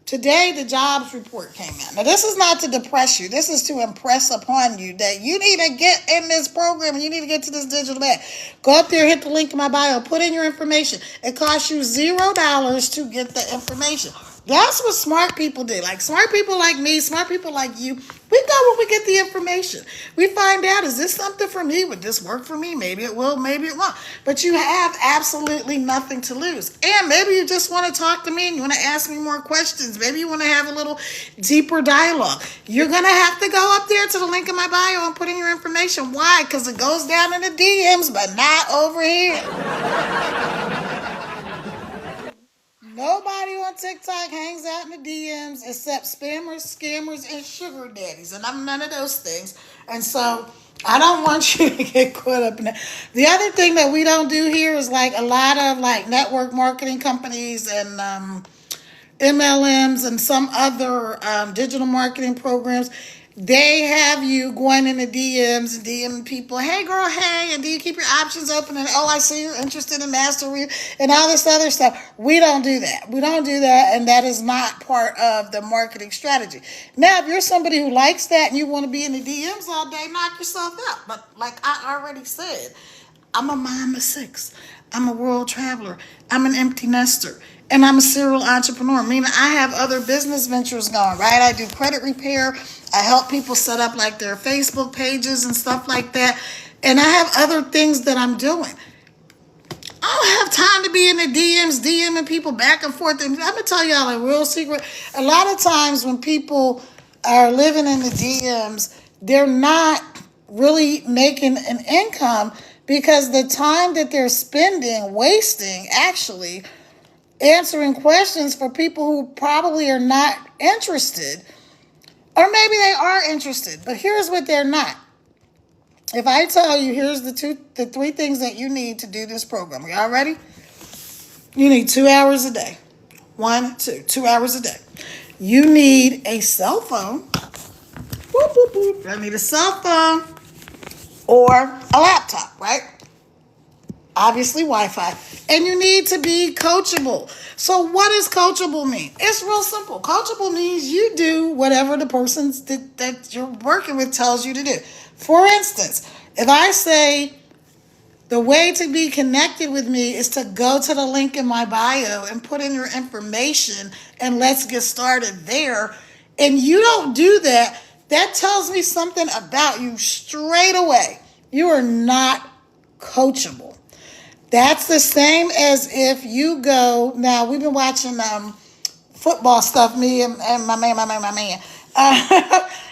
today, the jobs report came in. Now, this is not to depress you. This is to impress upon you that you need to get in this program and you need to get to this digital bag. Go up there, hit the link in my bio, put in your information. It costs you $0 to get the information. That's what smart people do. Like smart people like me, smart people like you, we go when we get the information. We find out, is this something for me? Would this work for me? Maybe it will, maybe it won't. But you have absolutely nothing to lose. And maybe you just want to talk to me and you want to ask me more questions. Maybe you want to have a little deeper dialogue. You're going to have to go up there to the link in my bio and put in your information. Why? Because it goes down in the DMs, but not over here. Nobody on TikTok hangs out in the DMs except spammers, scammers, and sugar daddies. And I'm none of those things. And so I don't want you to get caught up in that. The other thing that we don't do here is like a lot of like network marketing companies and MLMs and some other digital marketing programs. they have you going in the DMs and DMing people, hey girl, hey, and do you keep your options open? And oh, I see you're interested in mastery and all this other stuff. We don't do that. We don't do that, and that is not part of the marketing strategy. Now, if you're somebody who likes that and you want to be in the DMs all day, knock yourself out. But like I already said, I'm a mom of six. I'm a world traveler. I'm an empty nester. And I'm a serial entrepreneur, meaning I have other business ventures going, right? I do credit repair. I help people set up like their Facebook pages and stuff like that. And I have other things that I'm doing. I don't have time to be in the DMs, DMing people back and forth. And I'm going to tell y'all a real secret. A lot of times when people are living in the DMs, they're not really making an income because the time that they're wasting actually answering questions for people who probably are not interested, or maybe they are interested, but here's what they're not. If I tell you, here's the three things that you need to do this program. Are y'all ready? You need 2 hours a day. 2 hours a day. You need a cell phone. Boop, boop, boop. I need a cell phone or a laptop, right? Obviously Wi-Fi. And you need to be coachable. So what does coachable mean? It's real simple. Coachable means you do whatever the person that you're working with tells you to do. For instance, if I say the way to be connected with me is to go to the link in my bio and put in your information and let's get started there, and you don't do that, that tells me something about you straight away. You are not coachable. That's the same as if you go, now we've been watching football stuff, me and my man.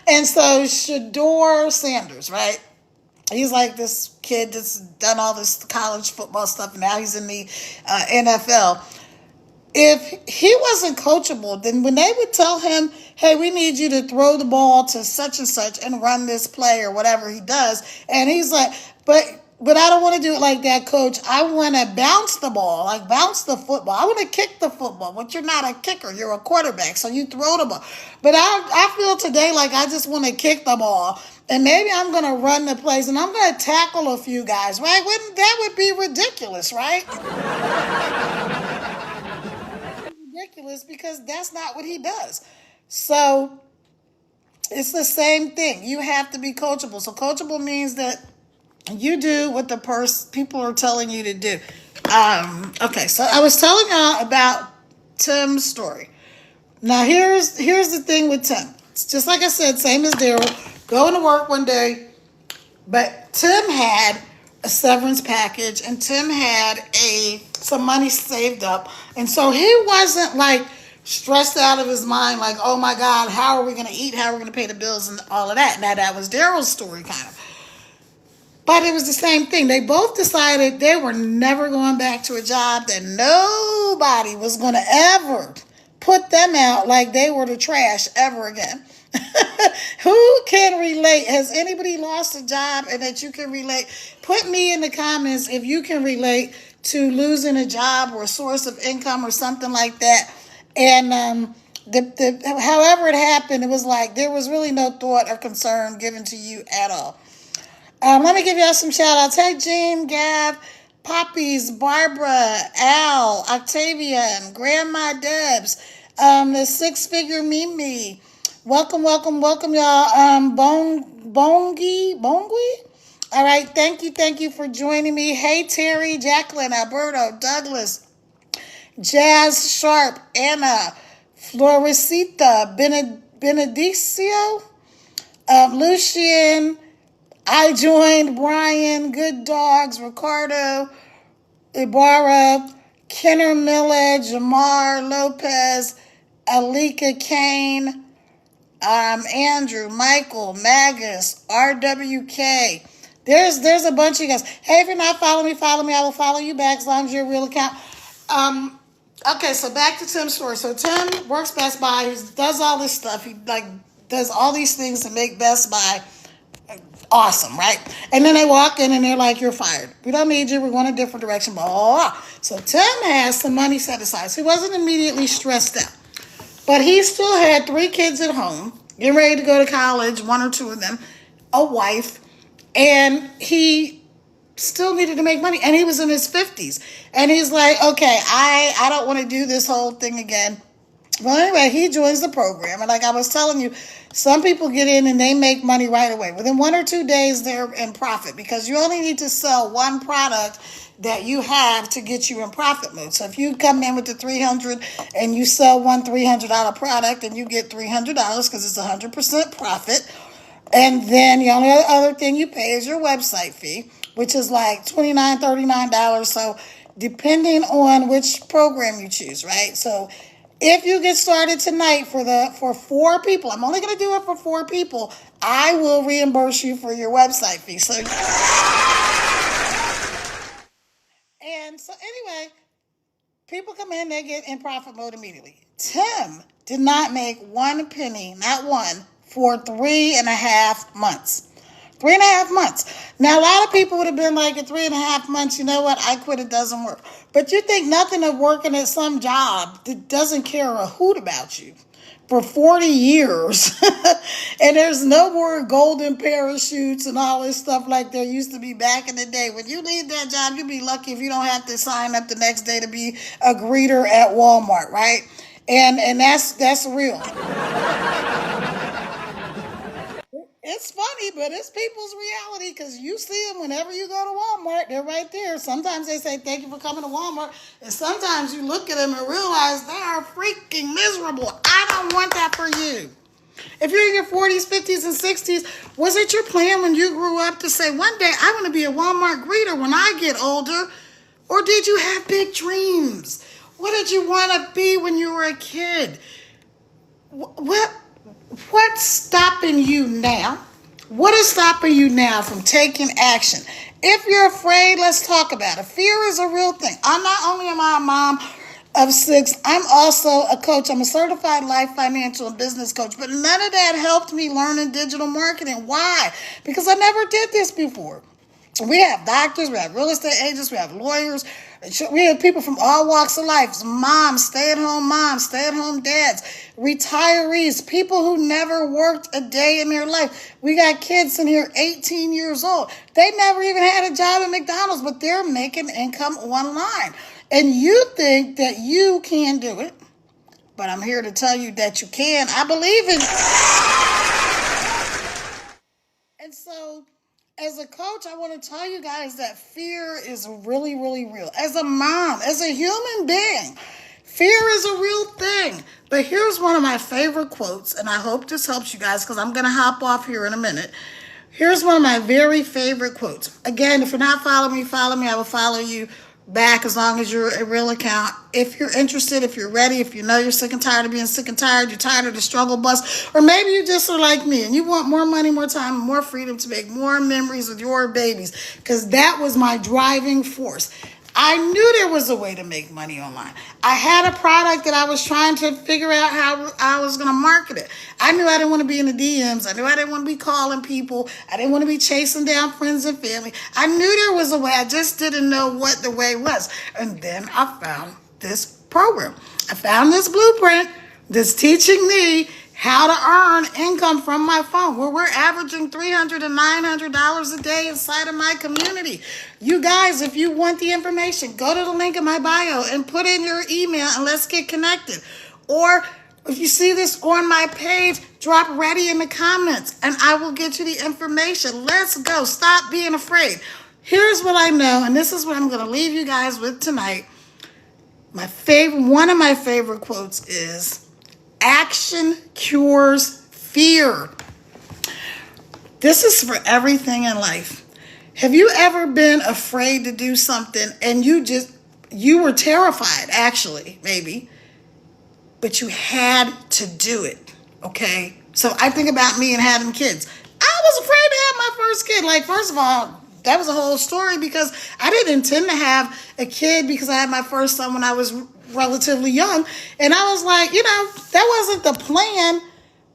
And so Shedeur Sanders, right? He's like this kid that's done all this college football stuff, and now he's in the NFL. If he wasn't coachable, then when they would tell him, hey, we need you to throw the ball to such and such and run this play or whatever he does, and he's like, but I don't want to do it like that, coach. I want to bounce the ball, like bounce the football. I want to kick the football, but you're not a kicker. You're a quarterback, so you throw the ball. But I feel today like I just want to kick the ball, and maybe I'm going to run the plays, and I'm going to tackle a few guys, right? That would be ridiculous, right? Ridiculous, because that's not what he does. So it's the same thing. You have to be coachable. So coachable means that you do what the people are telling you to do. Okay, so I was telling y'all about Tim's story. Now here's the thing with Tim. It's just like I said, same as Daryl. Going to work one day, but Tim had a severance package and Tim had some money saved up, and so he wasn't like stressed out of his mind, like, oh my God, how are we going to eat? How are we going to pay the bills and all of that? Now that was Daryl's story, kind of. But it was the same thing. They both decided they were never going back to a job, that nobody was going to ever put them out like they were the trash ever again. Who can relate? Has anybody lost a job and that you can relate? Put me in the comments if you can relate to losing a job or a source of income or something like that. And however it happened, it was like there was really no thought or concern given to you at all. Let me give y'all some shout outs. Hey, Jean, Gav, Poppies, Barbara, Al, Octavian, Grandma Debs, the six-figure Mimi. Welcome, y'all. Bongui? All right, thank you for joining me. Hey, Terry, Jacqueline, Alberto, Douglas, Jazz Sharp, Anna, Florisita, Benedicio, Lucian, I joined, Brian, Good Dogs, Ricardo, Ibarra, Kenner Miller, Jamar Lopez, Alika Kane, Andrew, Michael, Magus, RWK. There's a bunch of you guys. Hey, if you're not following me, follow me. I will follow you back as long as you're a real account. Okay, so back to Tim's story. So Tim works Best Buy. He does all this stuff. He does all these things to make Best Buy awesome, right? And then they walk in and they're like, you're fired. We don't need you. We're going a different direction. Blah, blah, blah. So Tim has some money set aside. So he wasn't immediately stressed out. But he still had 3 kids at home. getting ready to go to college, one or two of them, a wife, and he still needed to make money, and he was in his 50s, and he's like, okay, I don't want to do this whole thing again. Well, anyway, he joins the program, and like I was telling you, some people get in and they make money right away. Within 1 or 2 days, they're in profit because you only need to sell one product that you have to get you in profit mode. So if you come in with the 300 and you sell one $300 product and you get $300 because it's 100% profit, and then the only other thing you pay is your website fee, which is like $29, $39. So depending on which program you choose, right? So if you get started tonight for 4 people, I'm only going to do it for 4 people, I will reimburse you for your website fee. So, and so anyway, people come in, they get in profit mode immediately. Tim did not make one penny, not one, for 3.5 months. 3.5 months. Now, a lot of people would have been like, at 3.5 months, you know what? I quit. It doesn't work. But you think nothing of working at some job that doesn't care a hoot about you for 40 years. And there's no more golden parachutes and all this stuff like there used to be back in the day. When you leave that job, you'll be lucky if you don't have to sign up the next day to be a greeter at Walmart, right? And that's real. It's funny, but it's people's reality because you see them whenever you go to Walmart. They're right there. Sometimes they say, thank you for coming to Walmart. And sometimes you look at them and realize they are freaking miserable. I don't want that for you. If you're in your 40s, 50s, and 60s, was it your plan when you grew up to say, one day I want to be a Walmart greeter when I get older? Or did you have big dreams? What did you want to be when you were a kid? What's stopping you now? What is stopping you now from taking action? If you're afraid, let's talk about it. Fear is a real thing. I'm not only am I a mom of 6, I'm also a coach. I'm a certified life, financial, and business coach. But none of that helped me learning digital marketing. Why? Because I never did this before. We have doctors, we have real estate agents, we have lawyers, we have people from all walks of life, moms, stay-at-home dads, retirees, people who never worked a day in their life. We got kids in here 18 years old. They never even had a job at McDonald's, but they're making income online. And you think that you can do it, but I'm here to tell you that you can. I believe in it. And so, as a coach, I want to tell you guys that fear is really, really real. As a mom, as a human being, fear is a real thing. But here's one of my favorite quotes, and I hope this helps you guys because I'm going to hop off here in a minute. Here's one of my very favorite quotes. Again, if you're not following me, follow me. I will follow you back as long as you're a real account. If you're interested, if you're ready, if you know you're sick and tired of being sick and tired, you're tired of the struggle bus, or maybe you just are like me and you want more money, more time, more freedom to make more memories with your babies, because that was my driving force. I knew there was a way to make money online. I had a product that I was trying to figure out how I was going to market it. I knew I didn't want to be in the DMs. I knew I didn't want to be calling people. I didn't want to be chasing down friends and family. I knew there was a way. I just didn't know what the way was. And then I found this program. I found this blueprint that's teaching me how to earn income from my phone, where we're averaging $300 and $900 a day inside of my community. You guys, if you want the information, go to the link in my bio and put in your email and let's get connected. Or if you see this on my page, drop ready in the comments and I will get you the information. Let's go. Stop being afraid. Here's what I know, and this is what I'm going to leave you guys with tonight. One of my favorite quotes is, action cures fear. This is for everything in life. Have you ever been afraid to do something and you were terrified, actually, maybe, but you had to do it, okay? So I think about me and having kids. I was afraid to have my first kid. Like, first of all, that was a whole story because I didn't intend to have a kid because I had my first son when I was relatively young. And I was like, that wasn't the plan,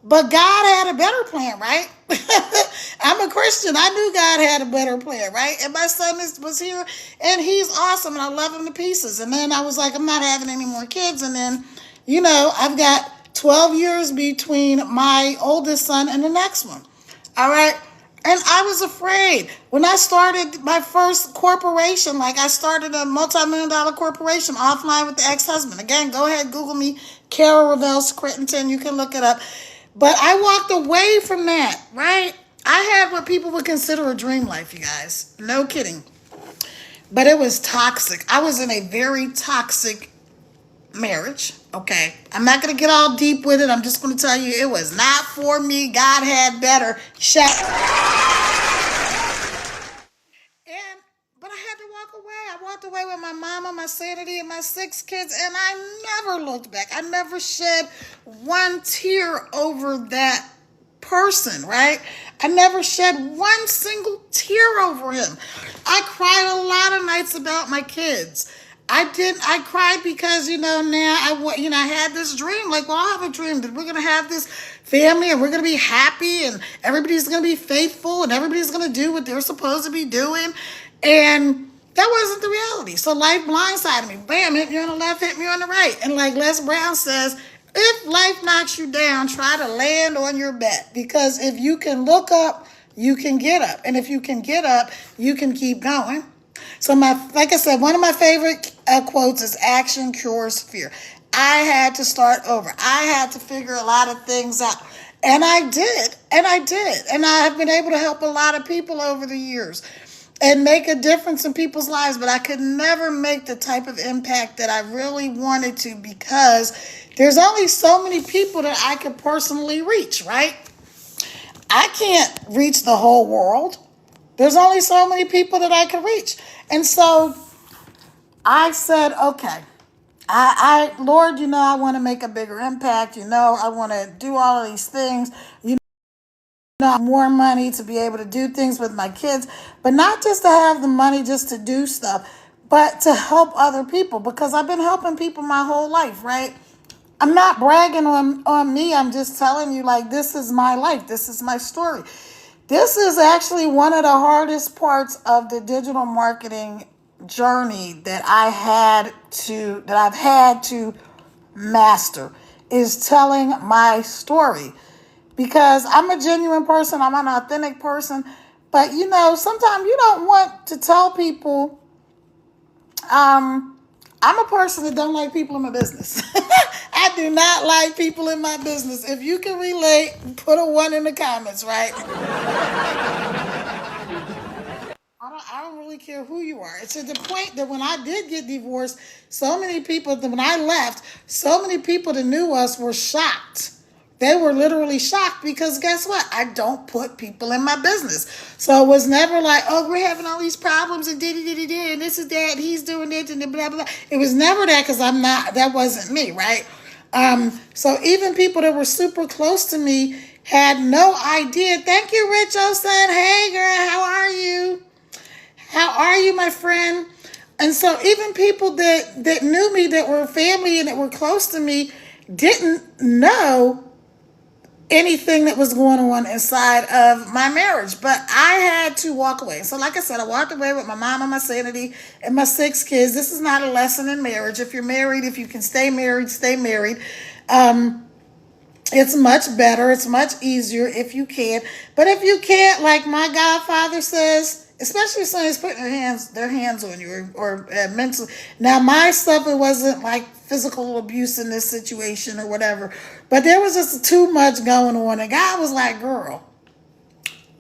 but God had a better plan, right? I'm a Christian. I knew God had a better plan, right? And my son was here and he's awesome and I love him to pieces. And then I was like, I'm not having any more kids. And then, I've got 12 years between my oldest son and the next one. All right. And I was afraid when I started my first corporation, like I started a multi-million dollar corporation offline with the ex-husband. Again, go ahead, Google me, Carol Revelle Scritton. You can look it up. But I walked away from that, right? I had what people would consider a dream life, you guys. No kidding. But it was toxic. I was in a very toxic marriage. Okay. I'm not going to get all deep with it. I'm just going to tell you it was not for me. God had better. And but I had to walk away. I walked away with my mama, my sanity, and my 6 kids, and I never looked back. I never shed one tear over that person, right? I never shed one single tear over him. I cried a lot of nights about my kids. I cried because, now I had this dream. Like, well, I have a dream that we're going to have this family and we're going to be happy and everybody's going to be faithful and everybody's going to do what they're supposed to be doing. And that wasn't the reality. So life blindsided me. Bam, hit me on the left, hit me on the right. And like Les Brown says, if life knocks you down, try to land on your back. Because if you can look up, you can get up. And if you can get up, you can keep going. So like I said, one of my favorite quotes is action cures fear. I had to start over. I had to figure a lot of things out. And I did. And I have been able to help a lot of people over the years and make a difference in people's lives. But I could never make the type of impact that I really wanted to because there's only so many people that I could personally reach, right? I can't reach the whole world. There's only so many people that I can reach. And so I said, okay, Lord, I want to make a bigger impact. I want to do all of these things. More money to be able to do things with my kids, but not just to have the money just to do stuff, but to help other people because I've been helping people my whole life, right? I'm not bragging on me. I'm just telling you, like, this is my life. This is my story. This is actually one of the hardest parts of the digital marketing journey that I've had to master is telling my story. Because I'm a genuine person, I'm an authentic person, but sometimes you don't want to tell people. I'm a person that don't like people in my business. I do not like people in my business. If you can relate, put a 1 in the comments, right? I don't really care who you are. It's to the point that when I did get divorced, so many people, when I left, so many people that knew us were shocked. They were literally shocked because guess what? I don't put people in my business. So it was never like, oh, we're having all these problems and and this is that, he's doing it and blah, blah, blah. It was never that because that wasn't me, right? So even people that were super close to me had no idea. Thank you, Rich Osen. Hey, girl, how are you? How are you, my friend? And so even people that knew me, that were family and that were close to me, didn't know anything that was going on inside of my marriage. But I had to walk away. So like I said, I walked away with my mama, my sanity, and my 6 kids. This is not a lesson in marriage. If you're married, if you can stay married, stay married. It's much better. It's much easier if you can. But if you can't, like my godfather says, especially if somebody's putting their hands on you or mental. Now, my stuff, it wasn't like physical abuse in this situation or whatever, but there was just too much going on. And God was like, girl,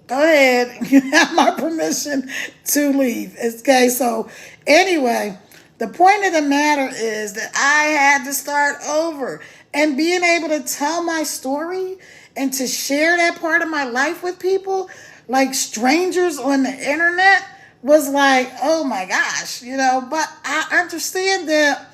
go ahead. You have my permission to leave. Okay, so anyway, the point of the matter is that I had to start over. And being able to tell my story and to share that part of my life with people, like strangers on the internet, was like, oh my gosh, but I understand that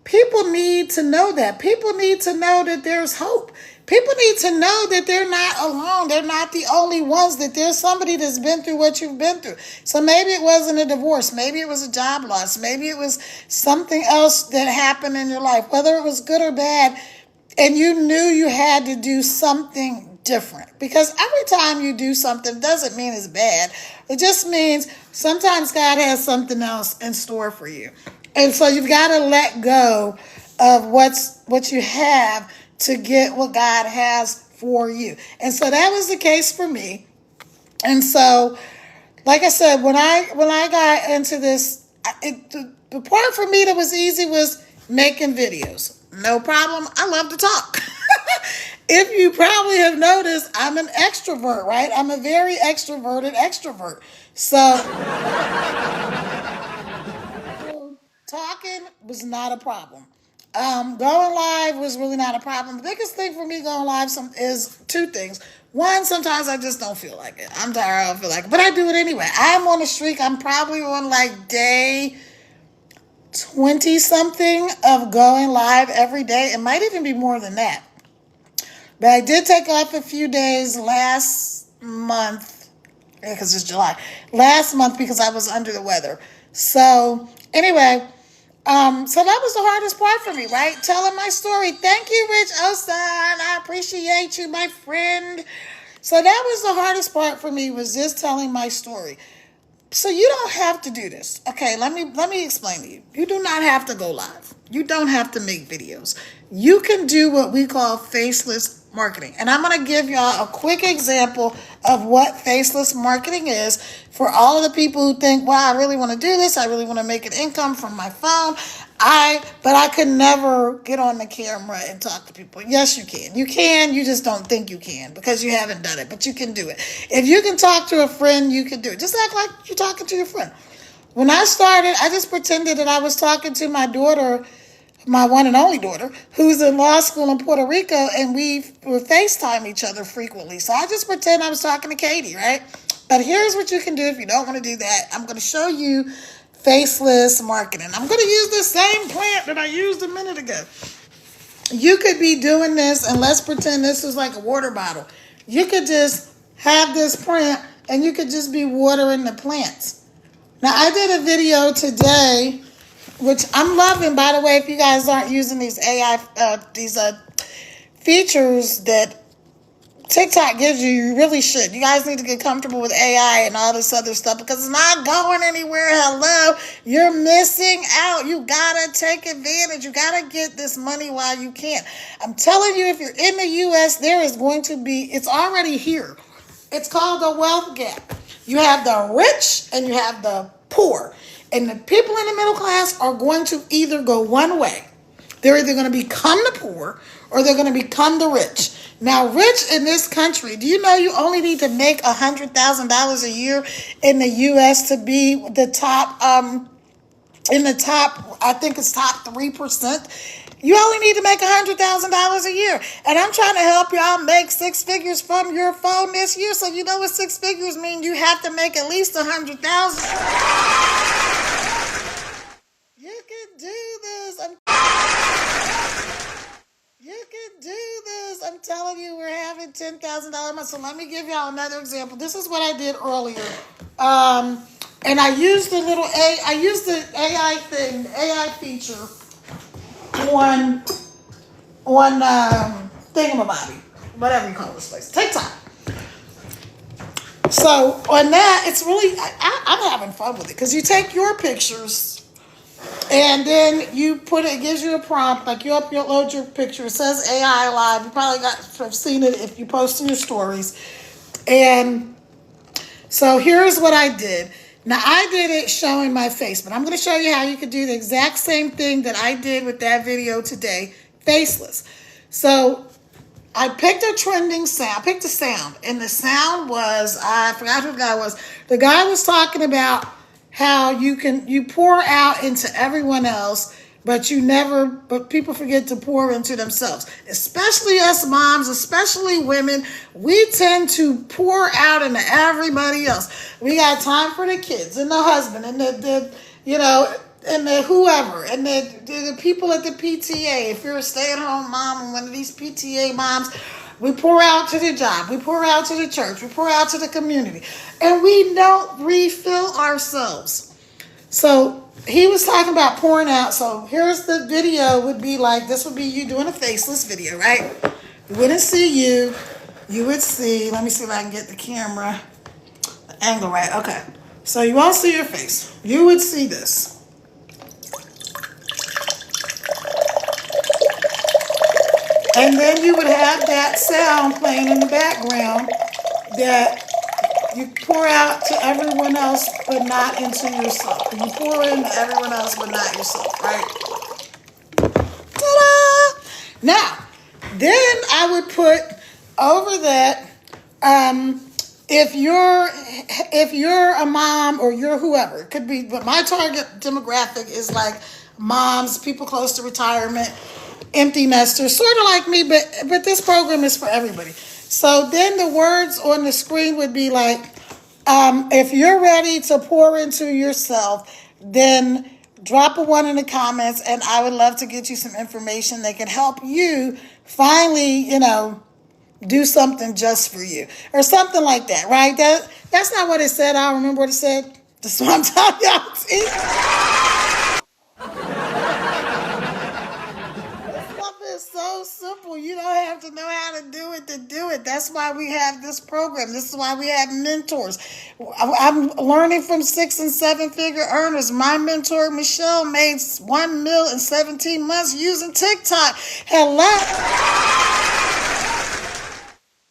people need to know that. People need to know that there's hope. People need to know that they're not alone. They're not the only ones, that there's somebody that's been through what you've been through. So maybe it wasn't a divorce. Maybe it was a job loss. Maybe it was something else that happened in your life, whether it was good or bad, and you knew you had to do something different. Because every time you do something doesn't mean it's bad. It just means sometimes God has something else in store for you. And so you've got to let go of what you have to get what God has for you. And so that was the case for me. And so, like I said, when I got into this, the part for me that was easy was making videos. No problem. I love to talk. If you probably have noticed, I'm an extrovert, right? I'm a very extroverted extrovert. So talking was not a problem. Going live was really not a problem. The biggest thing for me going live is two things. One, sometimes I just don't feel like it. I'm tired, I don't feel like it. But I do it anyway. I'm on a streak. I'm probably on like day 20 something of going live every day. It might even be more than that. But I did take off a few days last month, because it's July, last month because I was under the weather. So anyway, so that was the hardest part for me, right? Telling my story. Thank you, Rich Osan. I appreciate you, my friend. So that was the hardest part for me, was just telling my story. So you don't have to do this. Okay, let me explain to you. You do not have to go live. You don't have to make videos. You can do what we call faceless marketing. And I'm going to give y'all a quick example of what faceless marketing is for all of the people who think, wow, I really want to do this. I really want to make an income from my phone. But I could never get on the camera and talk to people. Yes, you can. You can. You just don't think you can because you haven't done it, but you can do it. If you can talk to a friend, you can do it. Just act like you're talking to your friend. When I started, I just pretended that I was talking to my daughter, my one and only daughter, who's in law school in Puerto Rico, and we would FaceTime each other frequently. So I just pretend I was talking to Katie, right? But here's what you can do if you don't want to do that. I'm going to show you faceless marketing. I'm going to use the same plant that I used a minute ago. You could be doing this, and let's pretend this is like a water bottle. You could just have this plant, and you could just be watering the plants. Now, I did a video today, which I'm loving, by the way, if you guys aren't using these AI, features that TikTok gives you, you really should. You guys need to get comfortable with AI and all this other stuff because it's not going anywhere. Hello, you're missing out. You gotta take advantage. You gotta get this money while you can. I'm telling you, if you're in the U.S., there is going to be, it's already here. It's called the wealth gap. You have the rich and you have the poor. And the people in the middle class are going to either go one way. They're either going to become the poor or they're going to become the rich. Now, rich in this country, do you know you only need to make $100,000 a year in the U.S. to be the top, in the top, I think it's top 3%. You only need to make $100,000 a year. And I'm trying to help y'all make six figures from your phone this year. So you know what six figures mean? You have to make at least $100,000. You can do this. You can do this. I'm telling you, we're having $10,000 months. So let me give y'all another example. This is what I did earlier. And I used the AI thing, AI feature on Thingamabobby, whatever you call this place, TikTok. So on that, it's really, I'm having fun with it because you take your pictures and then you put it gives you a prompt, like you upload your picture. It says AI Live. You probably have seen it if you post in your stories. And so here's what I did. Now, I did it showing my face, but I'm going to show you how you could do the exact same thing that I did with that video today, faceless. So I picked a trending sound. I picked a sound, and the sound was, I forgot who the guy was. The guy was talking about how you pour out into everyone else, but people forget to pour into themselves. Especially us moms, especially women, we tend to pour out into everybody else. We got time for the kids and the husband and the whoever, and the people at the PTA. If you're a stay-at-home mom and one of these PTA moms, we pour out to the job, we pour out to the church, we pour out to the community, and we don't refill ourselves. So he was talking about pouring out. So here's the video would be like, this would be you doing a faceless video, right? You wouldn't see you. You would see, let me see if I can get the camera angle right. Okay. So you won't see your face. You would see this. And then you would have that sound playing in the background that you pour out to everyone else but not into yourself. You pour into everyone else but not yourself, right? Ta-da! Now, then I would put over that, um, if you're a mom or you're whoever, it could be, but my target demographic is like moms, people close to retirement, empty nesters, sort of like me, but this program is for everybody. So then the words on the screen would be like, if you're ready to pour into yourself, then drop a one in the comments, and I would love to get you some information that can help you finally, do something just for you or something like that, right? That's not what it said. I don't remember what it said. That's what I'm telling y'all. Stuff is so simple. You don't have to know how to do it to do it. That's why we have this program. This is why we have mentors. I'm learning from 6 and 7 figure earners. My mentor, Michelle, made 1 mil in 17 months using TikTok. Hello.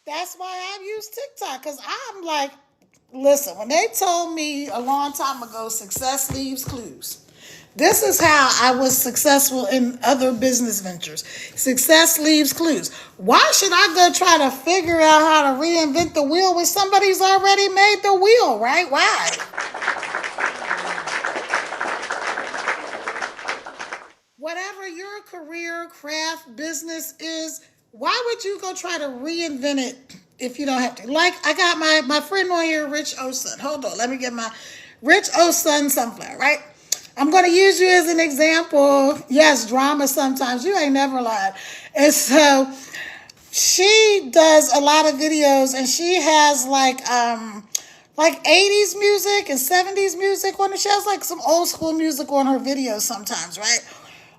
That's why I've used TikTok, because I'm like, listen, when they told me a long time ago, success leaves clues. This is how I was successful in other business ventures. Success leaves clues. Why should I go try to figure out how to reinvent the wheel when somebody's already made the wheel, right? Why? Whatever your career, craft, business is, why would you go try to reinvent it if you don't have to? Like, I got my friend on here, Rich Osun. Hold on, let me get my Rich Osun Sunflower, right? I'm going to use you as an example. Yes, drama sometimes. You ain't never lied. And so she does a lot of videos, and she has like 80s music and 70s music on it. She has like some old school music on her videos sometimes, right?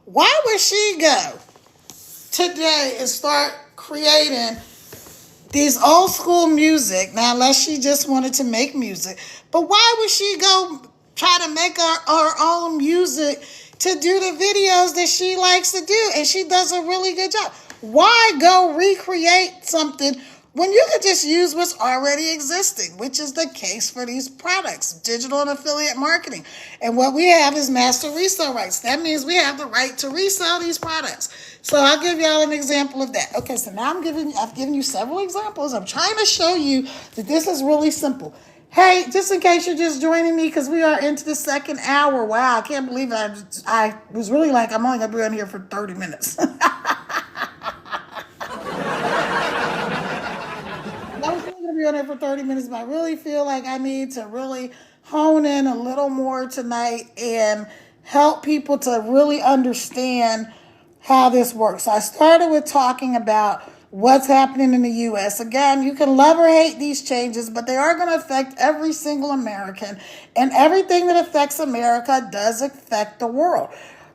Why would she go today and start creating these old school music? Now, unless she just wanted to make music, but why would she go try to make her own music to do the videos that she likes to do? And she does a really good job. Why go recreate something when you could just use what's already existing, which is the case for these products, digital and affiliate marketing. And what we have is master resale rights. That means we have the right to resell these products. So I'll give y'all an example of that. Okay, so now I've given you several examples. I'm trying to show you that this is really simple. Hey, just in case you're just joining me, because we are into the second hour. Wow, I can't believe it. I was really like, I'm only going to be on here for 30 minutes. I was really going to be on there for 30 minutes, but I really feel like I need to really hone in a little more tonight and help people to really understand how this works. So I started with talking about what's happening in the U.S. Again, you can love or hate these changes, but they are going to affect every single American, and everything that affects America does affect the world.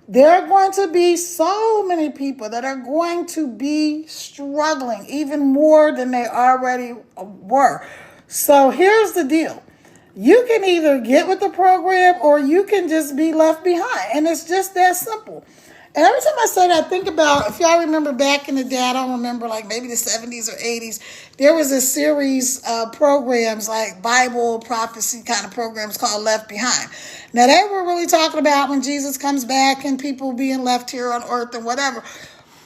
There are going to be so many people that are going to be struggling even more than they already were. So here's the deal. You can either get with the program or you can just be left behind. And it's just that simple. And every time I say that, I think about, if y'all remember back in the day, I don't remember, like maybe the 70s or 80s, there was a series of programs like Bible prophecy kind of programs called Left Behind. Now, they were really talking about when Jesus comes back and people being left here on earth and whatever.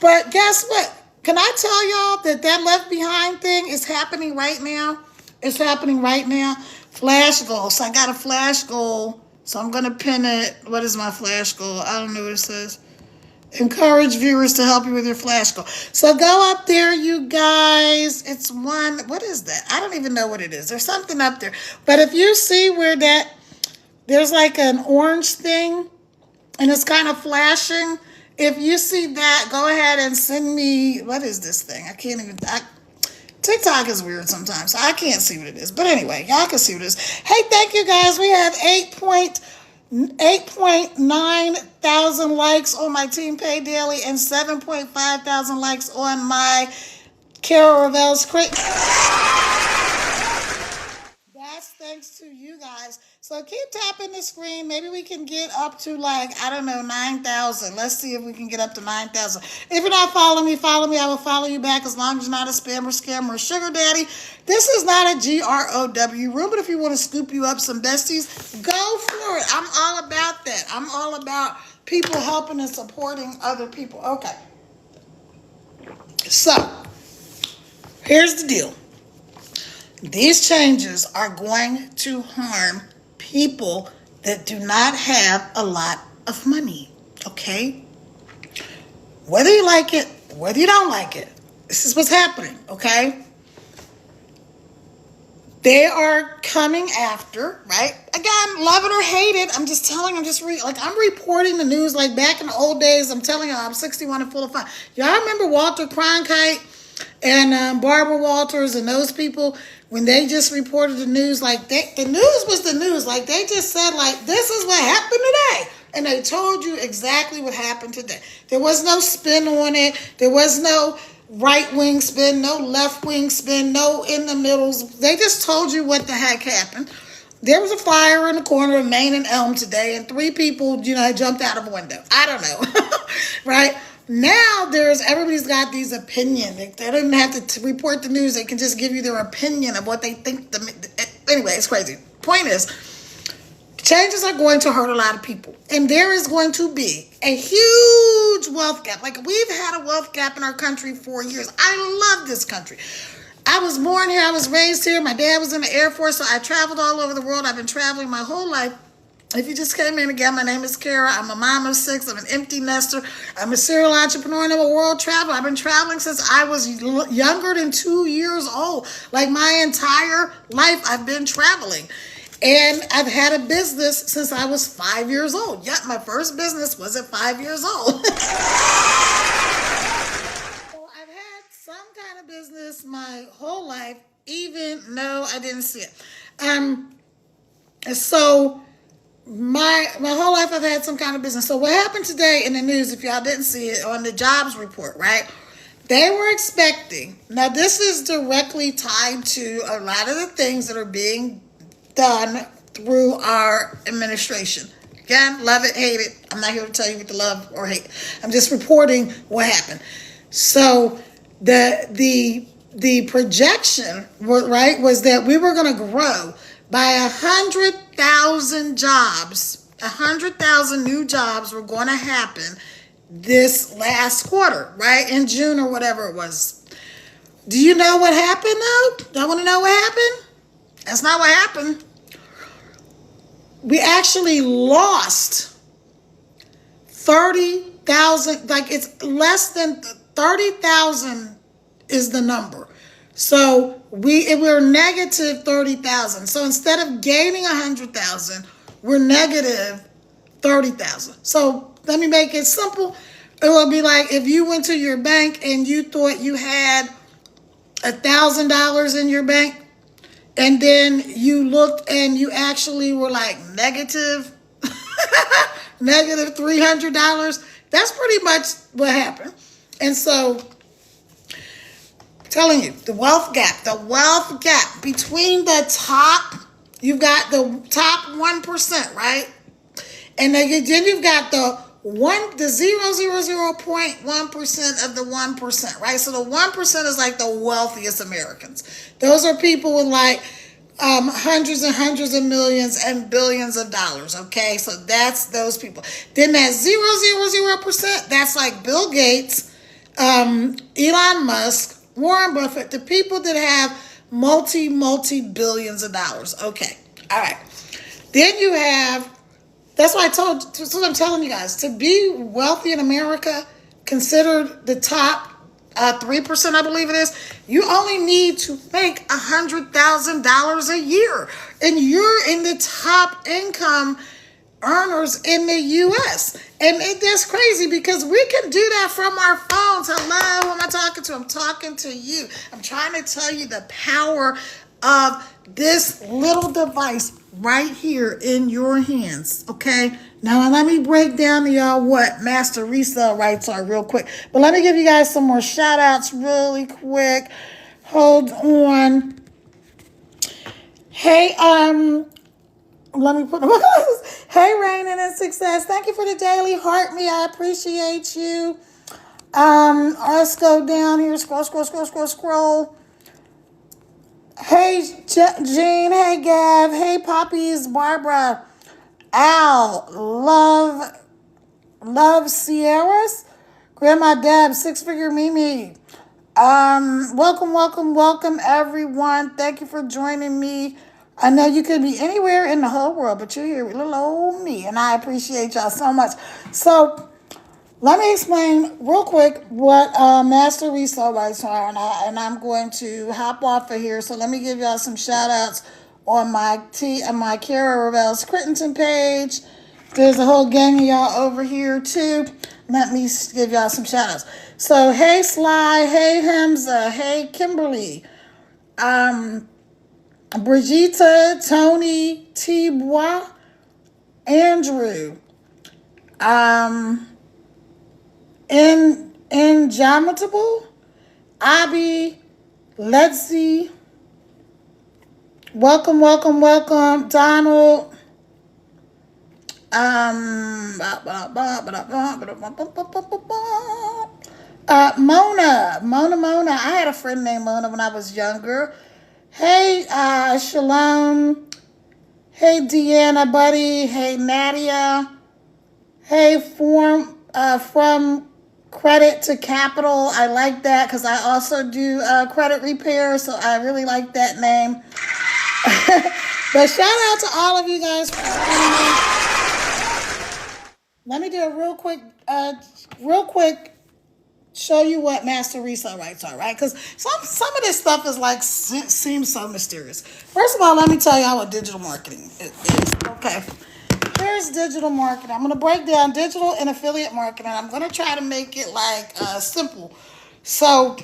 But guess what? Can I tell y'all that Left Behind thing is happening right now? It's happening right now. Flash goal. So I got a flash goal. So I'm going to pin it. What is my flash goal? I don't know what it says. Encourage viewers to help you with your flash goal. So go up there, you guys. It's one. What is that? I don't even know what it is. There's something up there. But if you see where there's like an orange thing and it's kind of flashing. If you see that, go ahead and send me. What is this thing? I can't even. TikTok is weird sometimes. So I can't see what it is. But anyway, y'all can see what it is. Hey, thank you guys. We have 8.9 thousand likes on my Team Pay Daily and 7.5 thousand likes on my Carol Ravel's Crit. That's thanks to you guys. So So keep tapping the screen. Maybe we can get up to like, I don't know, 9,000. Let's see if we can get up to 9,000. If you're not following me, follow me. I will follow you back as long as you're not a spam or scammer or sugar daddy. This is not a GROW room, but if you want to scoop you up some besties, go for it. I'm all about that. I'm all about people helping and supporting other people. Okay. So, here's the deal. These changes are going to harm people that do not have a lot of money, okay? Whether you like it, whether you don't like it, this is what's happening, okay? They are coming after, right? Again, love it or hate it. I'm just telling, I'm reporting the news like back in the old days. I'm telling you, I'm 61 and full of fun. Y'all remember Walter Cronkite and Barbara Walters and those people when they just reported the news? Like, the news was the news. Like, they just said, like, this is what happened today. And they told you exactly what happened today. There was no spin on it. There was no right-wing spin, no left-wing spin, no in the middles. They just told you what the heck happened. There was a fire in the corner of Main and Elm today, and 3 people, jumped out of a window. I don't know, right? Now everybody's got these opinions. They don't have to report the news. They can just give you their opinion of what they think. Anyway, it's crazy. Point is, changes are going to hurt a lot of people. And there is going to be a huge wealth gap. Like, we've had a wealth gap in our country for years. I love this country. I was born here. I was raised here. My dad was in the Air Force, so I traveled all over the world. I've been traveling my whole life. If you just came in again, my name is Kara. I'm a mom of 6. I'm an empty nester. I'm a serial entrepreneur and I'm a world traveler. I've been traveling since I was younger than 2 years old. Like, my entire life, I've been traveling. And I've had a business since I was 5 years old. Yep, my first business was at 5 years old. So I've had some kind of business my whole life, even though I didn't see it. So my whole life I've had some kind of business. So what happened today in the news, if y'all didn't see it, on the jobs report, right? They were expecting, now this is directly tied to a lot of the things that are being done through our administration. Again, love it, hate it. I'm not here to tell you what to love or hate. I'm just reporting what happened. So the projection, right, was that we were going to grow by 100,000 jobs. 100,000 new jobs were going to happen this last quarter, right, in June or whatever it was. Do you know what happened, though? Y'all want to know what happened? That's not what happened. We actually lost 30,000. Like, it's less than 30,000 is the number. So we're negative 30,000. So instead of gaining 100,000, we're negative 30,000. So let me make it simple. It would be like if you went to your bank and you thought you had $1,000 in your bank, and then you looked and you actually were like negative $300. That's pretty much what happened. And so, I'm telling you, the wealth gap between the top, you've got the top 1%, right? And then you've got the 0.1% of the 1%, right? So the 1% is like the wealthiest Americans. Those are people with like hundreds and hundreds of millions and billions of dollars, okay? So that's those people. Then that 0.000%, that's like Bill Gates, Elon Musk, Warren Buffett, the people that have multi-billions of dollars. Okay, all right. Then you have, that's what I'm telling you guys, to be wealthy in America, considered the top 3%, I believe it is, you only need to make $100,000 a year. And you're in the top income earners in the U.S. And that's crazy because we can do that from our phones. Hello, who am I talking to? I'm talking to you. I'm trying to tell you the power of this little device right here in your hands, okay? Now, let me break down to y'all what master resale rights are real quick. But let me give you guys some more shout outs really quick. Hold on. Hey, Let me put my glasses. Hey, Rainin' and Success. Thank you for the daily heart me. I appreciate you. Let's go down here. Scroll, scroll, scroll, scroll, scroll. Hey, Jean. Hey, Gav. Hey, Poppies. Barbara. Al. Love Sierras. Grandma Deb. Six Figure Mimi. Welcome, welcome, welcome, everyone. Thank you for joining me. I know you could be anywhere in the whole world, but you're here with little old me, and I appreciate y'all so much. So, let me explain real quick what Master Resale Rights are, and I'm going to hop off of here. So let me give y'all some shout outs on my Kara Rebels Crittenton page. There's a whole gang of y'all over here too. Let me give y'all some shout outs. So hey Sly, hey Hamza, hey Kimberly, Brigitte, Tony, T-Bois, Andrew, Indomitable, Abby, Let's see. Welcome, welcome, welcome, Donald. Mona. I had a friend named Mona when I was younger. Hey, Shalom. Hey, Deanna, buddy. Hey, Nadia. Hey, from Credit to Capital. I like that because I also do credit repair, so I really like that name. But shout out to all of you guys for joining me. Let me do a real quick show you what master resale rights are, right? Because some of this stuff is like seems so mysterious. First of all, let me tell y'all what digital marketing is. Okay, here's digital marketing. I'm going to break down digital and affiliate marketing. I'm going to try to make it like simple. So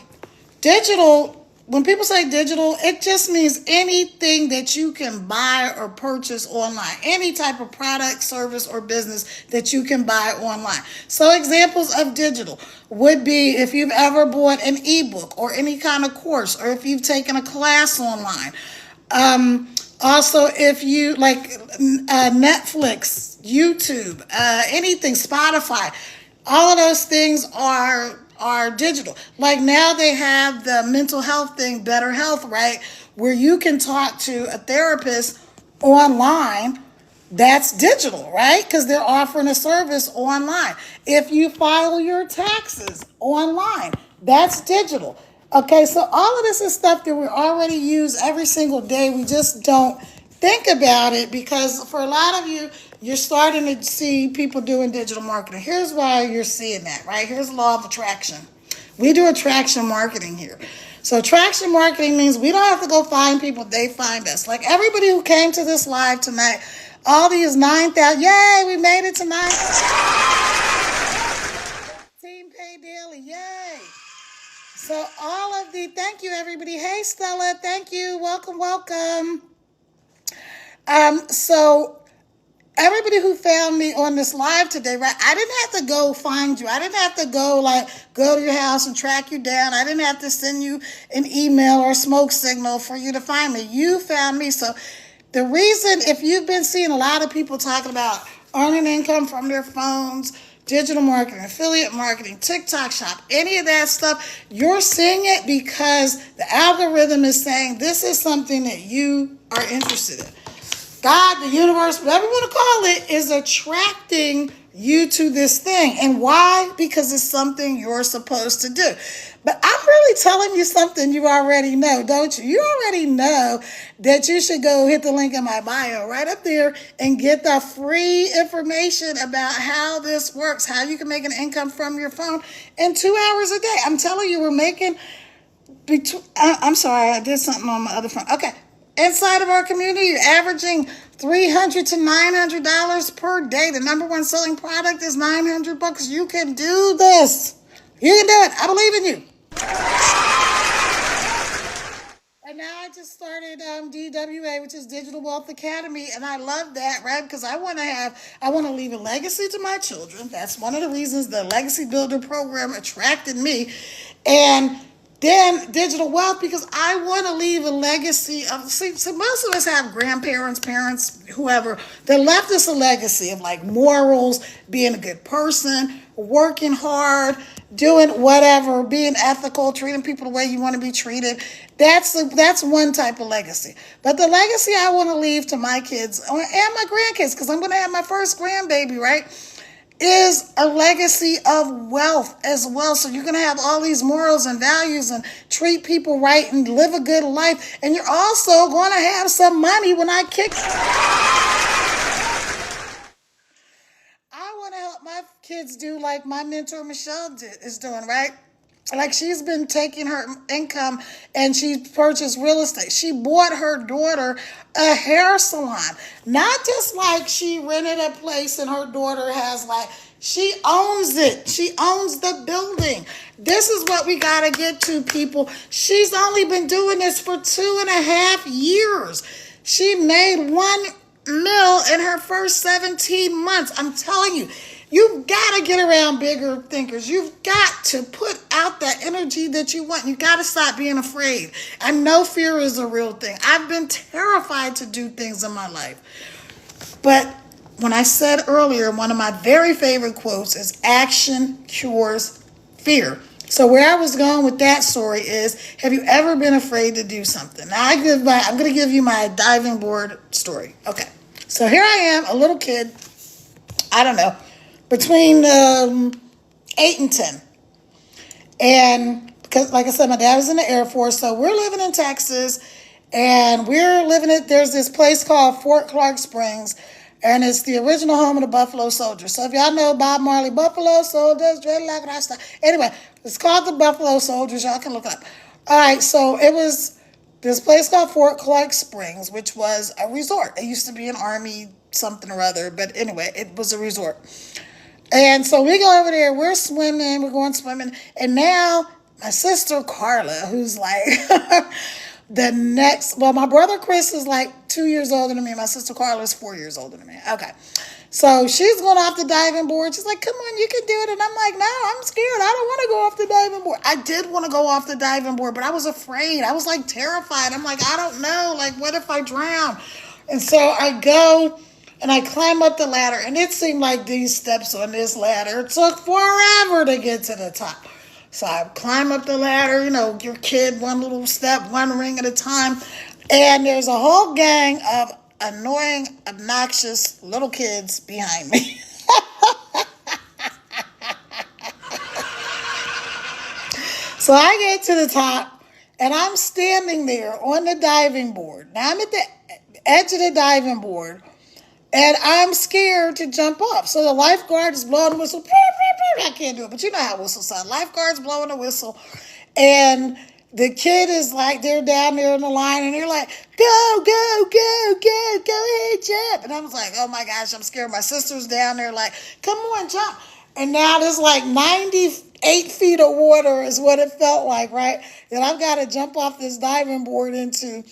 digital, when people say digital, it just means anything that you can buy or purchase online. Any type of product, service, or business that you can buy online. So examples of digital would be if you've ever bought an ebook or any kind of course, or if you've taken a class online. Also, if you like Netflix, YouTube, anything, Spotify, all of those things are digital. Like now they have the mental health thing, Better Health, right? Where you can talk to a therapist online. That's digital, right? Because they're offering a service online. If you file your taxes online, that's digital. Okay, so all of this is stuff that we already use every single day. We just don't think about it because for a lot of you, you're starting to see people doing digital marketing. Here's why you're seeing that, right? Here's the law of attraction. We do attraction marketing here. So attraction marketing means we don't have to go find people, they find us. Like everybody who came to this live tonight, all these 9,000, yay, we made it tonight. Team Pay Daily, yay. So all of thank you everybody. Hey Stella, thank you, welcome. So everybody who found me on this live today, right? I didn't have to go find you. I didn't have to go to your house and track you down. I didn't have to send you an email or smoke signal for you to find me. You found me. So the reason, if you've been seeing a lot of people talking about earning income from their phones, digital marketing, affiliate marketing, TikTok shop, any of that stuff, you're seeing it because the algorithm is saying this is something that you are interested in. God, the universe, whatever you want to call it, is attracting you to this thing. And why? Because it's something you're supposed to do. But I'm really telling you something you already know, don't you? You already know that you should go hit the link in my bio right up there and get the free information about how this works, how you can make an income from your phone in 2 hours a day. I'm telling you, we're making I'm sorry, I did something on my other phone. Okay. Inside of our community, you're averaging $300 to $900 per day. The number one selling product is $900. You can do this. You can do it. I believe in you. And now I just started DWA, which is Digital Wealth Academy, and I love that, right? Because I want to leave a legacy to my children. That's one of the reasons the Legacy Builder program attracted me. And Then digital wealth, because I want to leave a legacy of, see, so most of us have grandparents, parents, whoever, that left us a legacy of like morals, being a good person, working hard, doing whatever, being ethical, treating people the way you want to be treated. That's one type of legacy. But the legacy I want to leave to my kids and my grandkids, because I'm going to have my first grandbaby, right? Is a legacy of wealth as well. So you're going to have all these morals and values and treat people right and live a good life. And you're also going to have some money when I kick. I want to help my kids do like my mentor Michelle is doing, right? Like she's been taking her income and she purchased real estate. She bought her daughter a hair salon. Not just like she rented a place and her daughter has like, she owns it. She owns the building. This is what we got to get to, people. She's only been doing this for 2.5 years. She made $1 million in her first 17 months. I'm telling you. You've got to get around bigger thinkers. You've got to put out that energy that you want. You got to stop being afraid. I know fear is a real thing. I've been terrified to do things in my life. But when I said earlier, one of my very favorite quotes is action cures fear. So where I was going with that story is, have you ever been afraid to do something? Now I'm going to give you my diving board story. Okay. So here I am, a little kid. I don't know. Between 8 and 10. And because, like I said, my dad was in the Air Force, so we're living in Texas, and there's this place called Fort Clark Springs, and it's the original home of the Buffalo Soldiers. So if y'all know Bob Marley, Buffalo Soldiers, dreadlock and stuff. Anyway, it's called the Buffalo Soldiers. Y'all can look it up. All right, so it was this place called Fort Clark Springs, which was a resort. It used to be an Army something or other, but anyway, it was a resort. And so we go over there, we're going swimming, and now my sister Carla, who's like my brother Chris is like 2 years older than me, my sister Carla is 4 years older than me. Okay. So she's going off the diving board. She's like, come on, you can do it. And I'm like, no, I'm scared. I don't want to go off the diving board. I did want to go off the diving board, but I was afraid. I was like terrified. I'm like, I don't know. Like, what if I drown? And so I go and I climb up the ladder, and it seemed like these steps on this ladder took forever to get to the top. So I climb up the ladder, your kid, one little step, one ring at a time. And there's a whole gang of annoying, obnoxious little kids behind me. So I get to the top, and I'm standing there on the diving board. Now I'm at the edge of the diving board, and I'm scared to jump off. So the lifeguard is blowing the whistle. I can't do it, but you know how whistles sound. Lifeguard's blowing the whistle. And the kid is like, they're down there in the line, and they're like, go ahead, jump. And I was like, oh my gosh, I'm scared. My sister's down there like, come on, jump. And now there's like 98 feet of water is what it felt like, right? That I've got to jump off this diving board into.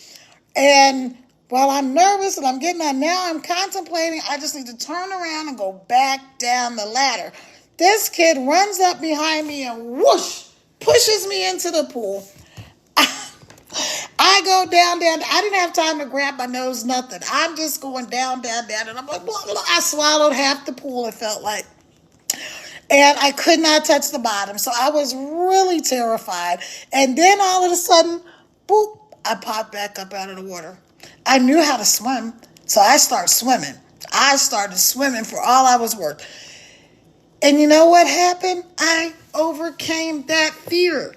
And while I'm nervous and I'm getting on, now I'm contemplating, I just need to turn around and go back down the ladder. This kid runs up behind me and whoosh, pushes me into the pool. I go down. I didn't have time to grab my nose, nothing. I'm just going down. And I'm like, blah, blah. I swallowed half the pool, it felt like. And I could not touch the bottom. So I was really terrified. And then all of a sudden, boop, I popped back up out of the water. I knew how to swim, so I started swimming. I started swimming for all I was worth. And you know what happened? I overcame that fear.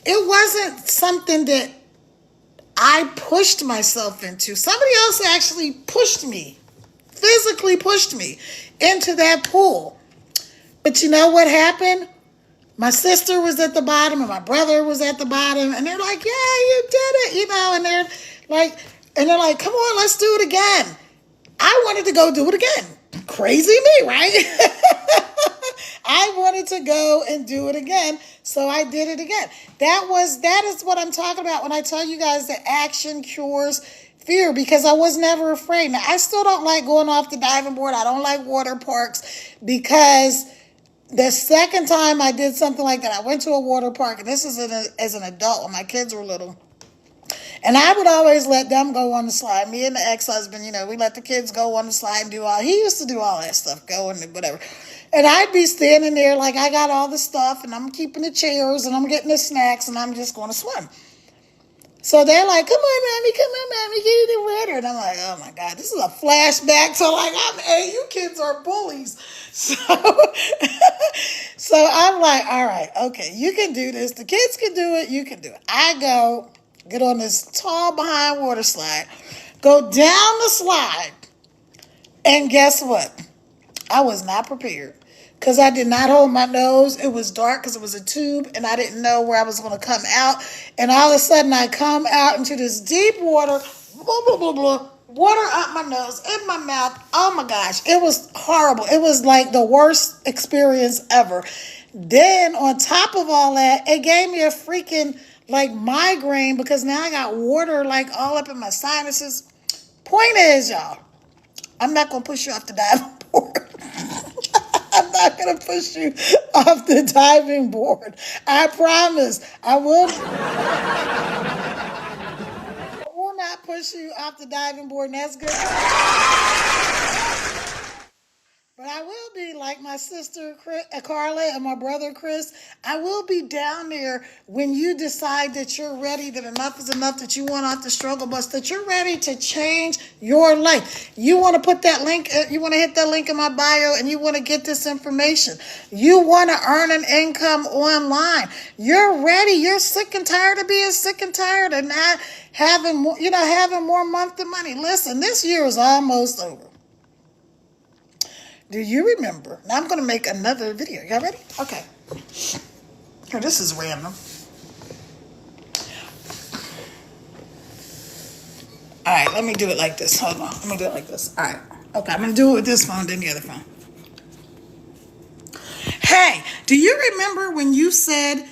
It wasn't something that I pushed myself into. Somebody else actually pushed me, physically pushed me into that pool. But you know what happened? My sister was at the bottom and my brother was at the bottom, and they're like, yeah, you did it, and they're like, come on, let's do it again. I wanted to go do it again. Crazy me, right? I wanted to go and do it again, so I did it again. That is what I'm talking about when I tell you guys that action cures fear, because I was never afraid. Now, I still don't like going off the diving board. I don't like water parks because The second time I did something like that, I went to a water park, and this is as an adult when my kids were little. And I would always let them go on the slide. Me and the ex-husband, we let the kids go on the slide and do all. He used to do all that stuff, go and whatever. And I'd be standing there like I got all the stuff, and I'm keeping the chairs, and I'm getting the snacks, and I'm just going to swim. So they're like, come on, mommy, get in the water. And I'm like, oh my God, this is a flashback to like, hey, you kids are bullies. So, so I'm like, all right, okay, you can do this. The kids can do it, you can do it. I go, get on this tall behind water slide, go down the slide, and guess what? I was not prepared because I did not hold my nose. It was dark because it was a tube, and I didn't know where I was going to come out. And all of a sudden, I come out into this deep water, blah, blah, blah, blah, water up my nose, in my mouth. Oh my gosh, it was horrible. It was like the worst experience ever. Then on top of all that, it gave me a freaking like migraine because now I got water like all up in my sinuses. Point is, y'all, I'm not going to push you off the diving board. I'm not going to push you off the diving board. I promise. I will not push you off the diving board, and that's good. But I will be like my sister Carla and my brother Chris. I will be down there when you decide that you're ready, that enough is enough, that you want off the struggle bus, that you're ready to change your life. You want to put that link, you want to hit that link in my bio, and you want to get this information. You want to earn an income online. You're ready. You're sick and tired of being sick and tired and not having more monthly money. Listen, this year is almost over. Do you remember? Now I'm going to make another video. Y'all ready? Okay. Oh, this is random. All right, let me do it like this. Hold on. Let me do it like this. All right. Okay, I'm going to do it with this phone, then the other phone. Hey, do you remember when you said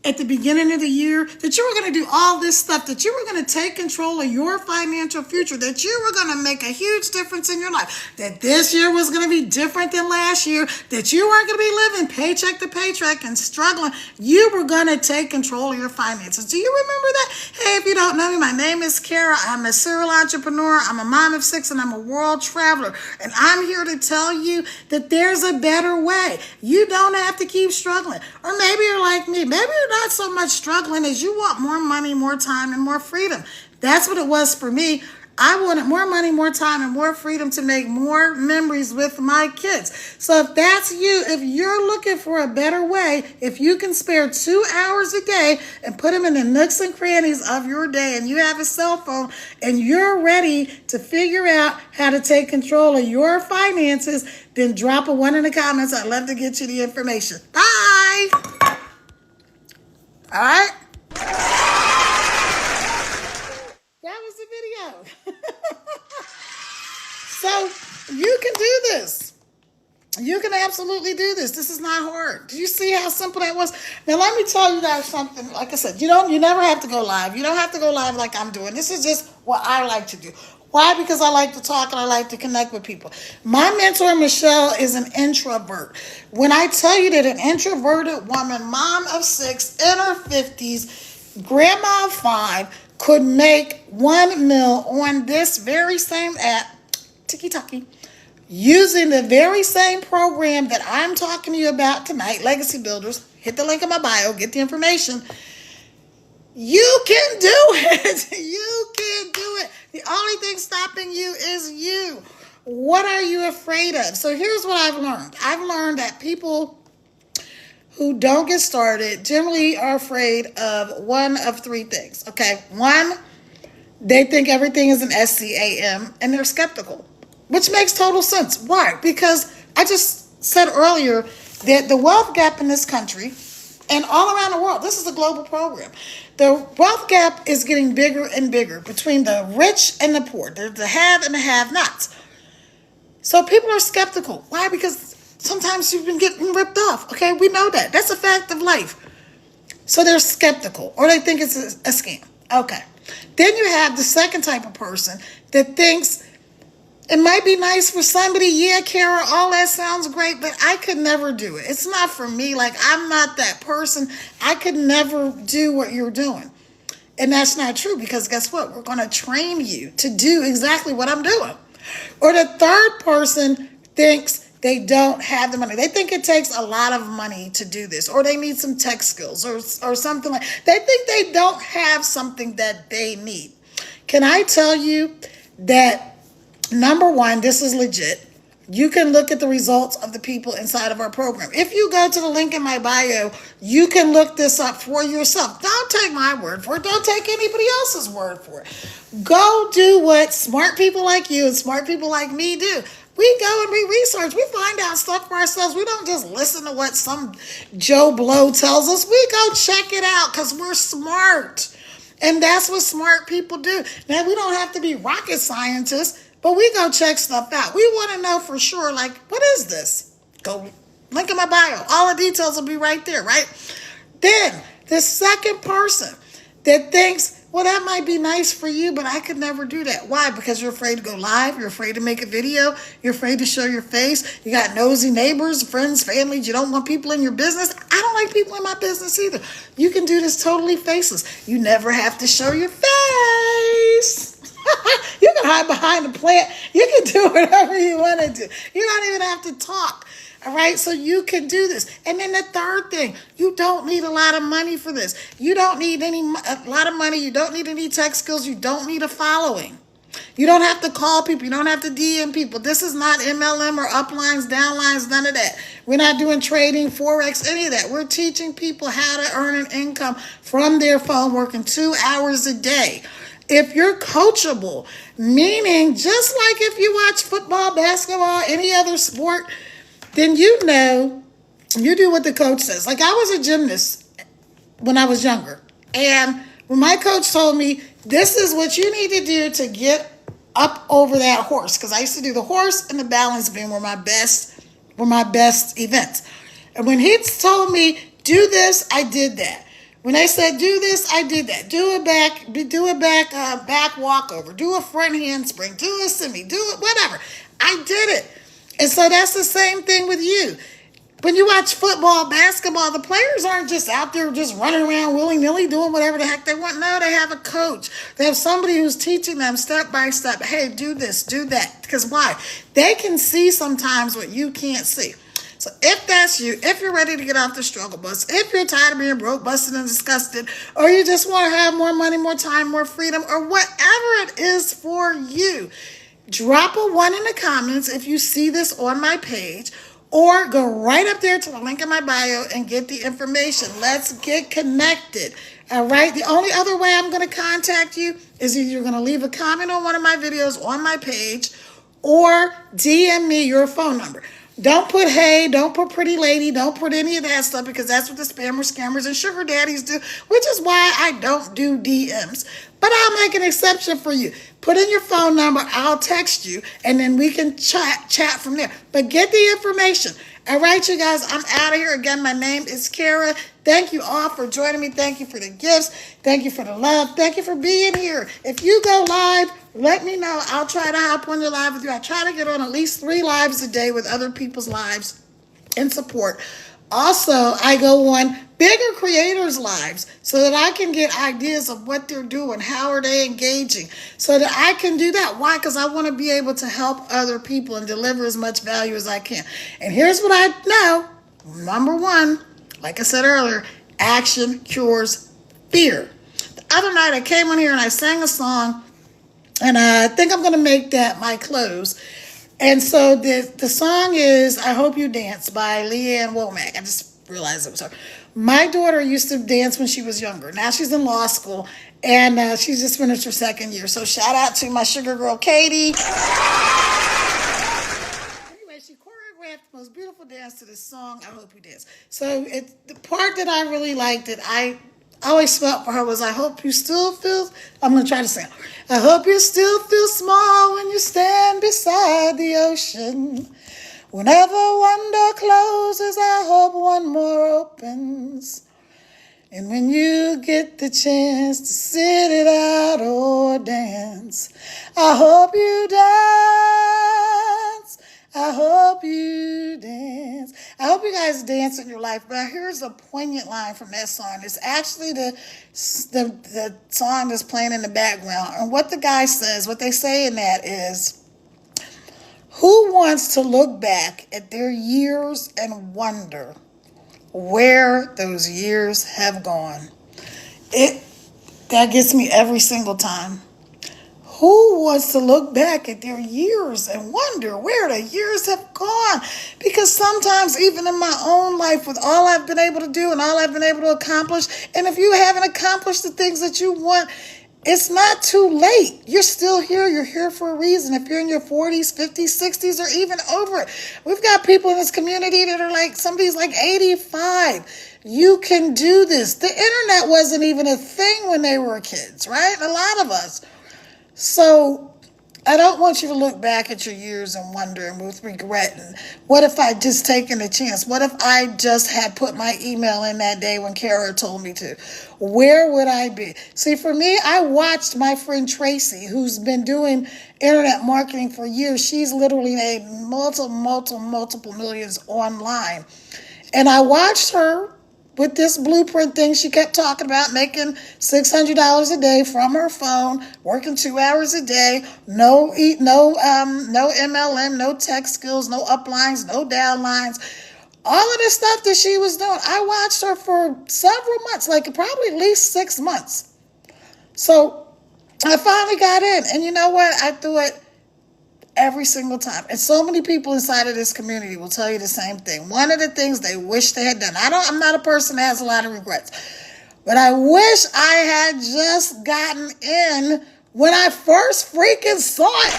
at the beginning of the year that you were going to do all this stuff, that you were going to take control of your financial future, that you were going to make a huge difference in your life, that this year was going to be different than last year, that you weren't going to be living paycheck to paycheck and struggling. You were going to take control of your finances. Do you remember that? Hey, if you don't know me, my name is Kara. I'm a serial entrepreneur. I'm a mom of 6, and I'm a world traveler. And I'm here to tell you that there's a better way. You don't have to keep struggling. Or maybe you're like me. Maybe you're not so much struggling as you want more money, more time, and more freedom. That's what it was for me. I wanted more money, more time, and more freedom to make more memories with my kids. So if that's you, if you're looking for a better way, if you can spare 2 hours a day and put them in the nooks and crannies of your day, and you have a cell phone and you're ready to figure out how to take control of your finances, then drop a 1 in the comments. I'd love to get you the information. Bye. All right. That was the video. So you can do this. You can absolutely do this. This is not hard. Do you see how simple that was? Now let me tell you guys something. Like I said, you never have to go live. You don't have to go live like I'm doing. This is just what I like to do. Why? Because I like to talk and I like to connect with people. My mentor, Michelle, is an introvert. When I tell you that an introverted woman, mom of 6, in her 50s, grandma of 5, could make $1 million on this very same app, TikTok, using the very same program that I'm talking to you about tonight, Legacy Builders. Hit the link in my bio, get the information. You can do it. You can do it. The only thing stopping you is you. What are you afraid of? So here's what I've learned. I've learned that people who don't get started generally are afraid of one of 3 things. Okay, 1, they think everything is an SCAM and they're skeptical, which makes total sense. Why? Because I just said earlier that the wealth gap in this country and all around the world, this is a global program. The wealth gap is getting bigger and bigger between the rich and the poor, the have and the have-nots. So people are skeptical. Why? Because sometimes you've been getting ripped off. Okay, we know that. That's a fact of life. So they're skeptical, or they think it's a scam. Okay. Then you have the second type of person that thinks It might be nice for somebody. Yeah, Kara, all that sounds great, but I could never do it. It's not for me. Like, I'm not that person. I could never do what you're doing. And that's not true, because guess what? We're going to train you to do exactly what I'm doing. Or the third person thinks they don't have the money. They think it takes a lot of money to do this, or they need some tech skills, or something like. They think they don't have something that they need. Can I tell you that, number one, this is legit. You can look at the results of the people inside of our program. If you go to the link in my bio, you can look this up for yourself. Don't take my word for it. Don't take anybody else's word for it. Go do what smart people like you and smart people like me do. We go and we research. We find out stuff for ourselves. We don't just listen to what some Joe Blow tells us. We go check it out because we're smart. And that's what smart people do. Now, we don't have to be rocket scientists, but we go check stuff out. We want to know for sure, like, what is this? Go link in my bio. All the details will be right there, right? Then the second person that thinks, well, that might be nice for you, but I could never do that. Why? Because you're afraid to go live. You're afraid to make a video. You're afraid to show your face. You got nosy neighbors, friends, families. You don't want people in your business. I don't like people in my business either. You can do this totally faceless. You never have to show your face. You can hide behind a plant. You can do whatever you want to do. You don't even have to talk. All right, so you can do this. And then the third thing, you don't need a lot of money for this. You don't need a lot of money. You don't need any tech skills. You don't need a following. You don't have to call people. You don't have to DM people. This is not MLM or uplines, downlines, none of that. We're not doing trading, Forex, any of that. We're teaching people how to earn an income from their phone, working 2 hours a day. If you're coachable, meaning just like if you watch football, basketball, any other sport, then you know you do what the coach says. Like, I was a gymnast when I was younger. And when my coach told me, this is what you need to do to get up over that horse. Because I used to do the horse and the balance beam were my best events. And when he told me, do this, I did that. When I said do this, I did that. Do a back walkover, do a front handspring, do a semi, do it, whatever. I did it. And so that's the same thing with you. When you watch football, basketball, the players aren't just out there just running around willy-nilly doing whatever the heck they want. No, they have a coach. They have somebody who's teaching them step by step. Hey, do this, do that. Because why? They can see sometimes what you can't see. So if that's you, if you're ready to get off the struggle bus, if you're tired of being broke, busted, and disgusted, or you just want to have more money, more time, more freedom, or whatever it is for you, drop a 1 in the comments if you see this on my page, or go right up there to the link in my bio and get the information. Let's get connected. All right. The only other way I'm going to contact you is either you're going to leave a comment on one of my videos on my page or DM me your phone number. Don't put hey, don't put pretty lady, don't put any of that stuff, because that's what the spammers, scammers, and sugar daddies do, which is why I don't do DMs. But I'll make an exception for you. Put in your phone number, I'll text you, and then we can chat from there. But get the information. All right, you guys, I'm out of here. Again, my name is Kara. Thank you all for joining me. Thank you for the gifts. Thank you for the love. Thank you for being here. If you go live, let me know. I'll try to hop on your live with you. I try to get on at least 3 lives a day with other people's lives in support. Also, I go on bigger creators' lives so that I can get ideas of what they're doing, how are they engaging, so that I can do that. Why? Because I want to be able to help other people and deliver as much value as I can. And here's what I know. Number 1, like I said earlier, action cures fear. The other night I came on here and I sang a song, and I think I'm going to make that my close. And so the song is I Hope You Dance by Leanne Womack. I just realized it was her. My daughter used to dance when she was younger. Now she's in law school, and she's just finished her 2nd year. So shout out to my sugar girl, Katie. Anyway, she choreographed the most beautiful dance to this song, I Hope You Dance. So the part that I really liked that I always felt for her was, I hope you still feel, I'm going to try to sing. I hope you still feel small when you stand beside the ocean. Whenever one door closes, I hope one more opens. And when you get the chance to sit it out or dance, I hope you dance. I hope you dance. I hope you guys dance in your life. But here's a poignant line from that song. It's actually the song that's playing in the background. And what the guy says, what they say in that is, who wants to look back at their years and wonder where those years have gone? That gets me every single time. Who wants to look back at their years and wonder where the years have gone? Because sometimes, even in my own life, with all I've been able to do and all I've been able to accomplish, and if you haven't accomplished the things that you want, it's not too late. You're still here. You're here for a reason. If you're in your 40s, 50s, 60s, or even over it. We've got people in this community that are like, somebody's like 85. You can do this. The internet wasn't even a thing when they were kids, right? A lot of us. So I don't want you to look back at your years and wonder and with regret. And what if I just taken a chance? What if I just had put my email in that day when Kara told me to? Where would I be? See, for me, I watched my friend Tracy, who's been doing internet marketing for years. She's literally made multiple millions online. And I watched her with this blueprint thing she kept talking about, making $600 a day from her phone, working 2 hours a day, no MLM, no tech skills, no uplines, no downlines, all of the stuff that she was doing. I watched her for several months, like probably at least 6 months. So I finally got in, and you know what? I do it every single time. And so many people inside of this community will tell you the same thing. One of the things they wish they had done. I'm not a person that has a lot of regrets, but I wish I had just gotten in when I first freaking saw it.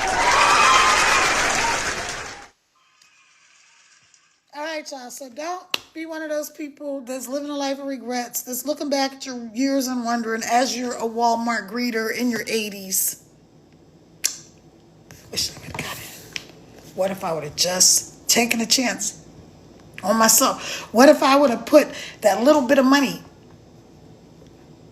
All right, y'all. So don't be one of those people that's living a life of regrets, that's looking back at your years and wondering as you're a Walmart greeter in your 80s. Wish I would have got it. What if I would have just taken a chance on myself? What if I would have put that little bit of money,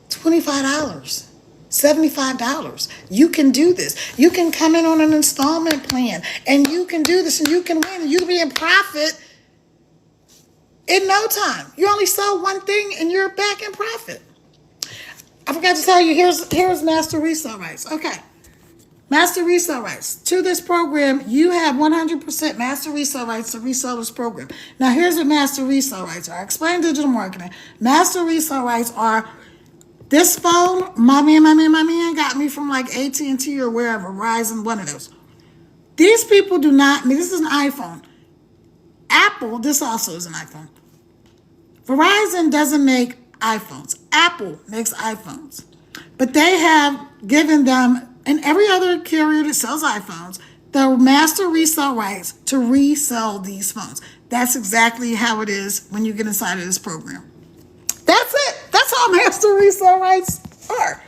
$25, $75? You can do this. You can come in on an installment plan, and you can do this, and you can win, and you can be in profit in no time. You only sell one thing, and you're back in profit. I forgot to tell you, here's Master Resale Rights. Okay. Master Resale Rights. To this program, you have 100% Master Resale Rights to resell this program. Now, here's what Master Resale Rights are. I explained digital marketing. Master Resale Rights are this phone, my man got me from like AT&T or wherever, Verizon, one of those. These people do not, this is an iPhone. Apple, this also is an iPhone. Verizon doesn't make iPhones. Apple makes iPhones. But they have given them, and every other carrier that sells iPhones, the master resale rights to resell these phones. That's exactly how it is when you get inside of this program. That's it. That's how master resale rights are.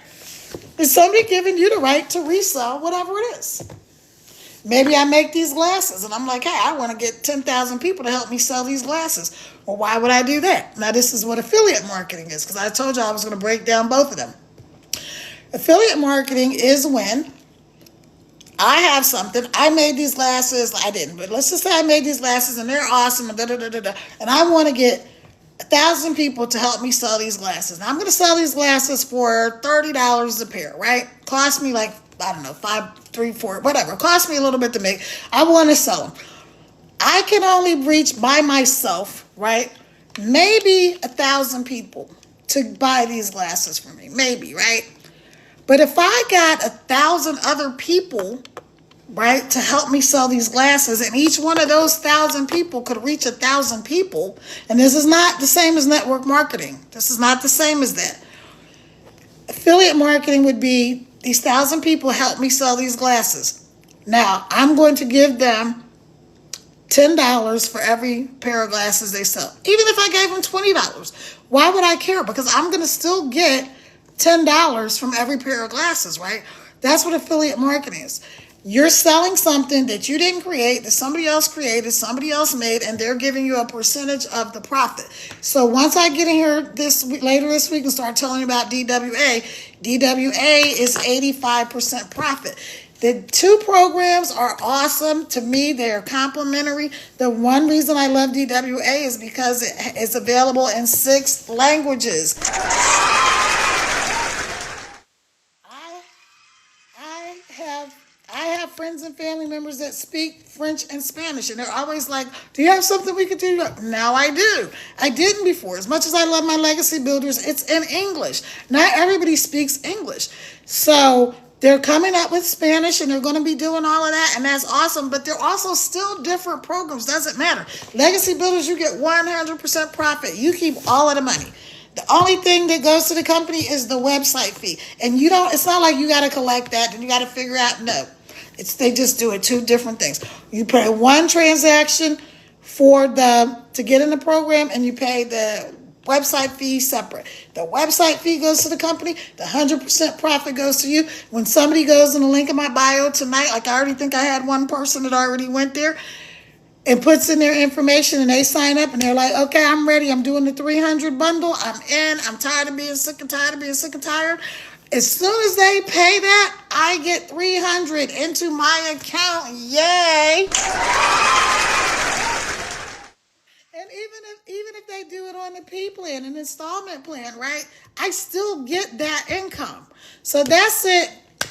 It's somebody giving you the right to resell whatever it is. Maybe I make these glasses, and I'm like, hey, I want to get 10,000 people to help me sell these glasses. Well, why would I do that? Now, this is what affiliate marketing is, because I told you I was going to break down both of them. Affiliate marketing is when I have something. I made these glasses. I didn't, but let's just say I made these glasses and they're awesome. And I want to get 1,000 people to help me sell these glasses. Now I'm going to sell these glasses for $30 a pair, right? Cost me like, I don't know, 5, 3, 4, whatever. It cost me a little bit to make. I want to sell them. I can only reach by myself, right? Maybe 1,000 people to buy these glasses for me. Maybe, right? But if I got 1,000 other people, right, to help me sell these glasses, and each one of those 1,000 people could reach 1,000 people, and this is not the same as network marketing. This is not the same as that. Affiliate marketing would be these 1,000 people help me sell these glasses. Now, I'm going to give them $10 for every pair of glasses they sell. Even if I gave them $20, why would I care? Because I'm going to still get $10 from every pair of glasses, right? That's what affiliate marketing is. You're selling something that you didn't create, that somebody else created, somebody else made, and they're giving you a percentage of the profit. So once I get in here later this week and start telling you about DWA, DWA is 85% profit. The two programs are awesome. To me, they're complementary. The one reason I love DWA is because it's available in 6 languages. I I have I have friends and family members that speak French and Spanish, and they're always like, "Do you have something we could do?" Now I do. I didn't before. As much as I love my legacy builders, it's in English. Not everybody speaks English, so they're coming up with Spanish, and they're going to be doing all of that, and that's awesome. But they're also still different programs. Doesn't matter. Legacy builders, you get 100% profit. You keep all of the money. The only thing that goes to the company is the website fee. And you don't, it's not like you got to collect that and you got to figure out, no. They just do it 2 different things. You pay one transaction to get in the program, and you pay the website fee separate. The website fee goes to the company. The 100% profit goes to you. When somebody goes in the link in my bio tonight, like I already think I had one person that already went there, and puts in their information, and they sign up, and they're like, okay, I'm ready. I'm doing the 300 bundle. I'm in. I'm tired of being sick and tired of being sick and tired. As soon as they pay that, I get 300 into my account. Yay. And even if they do it on the P plan, an installment plan, right, I still get that income. So that's it.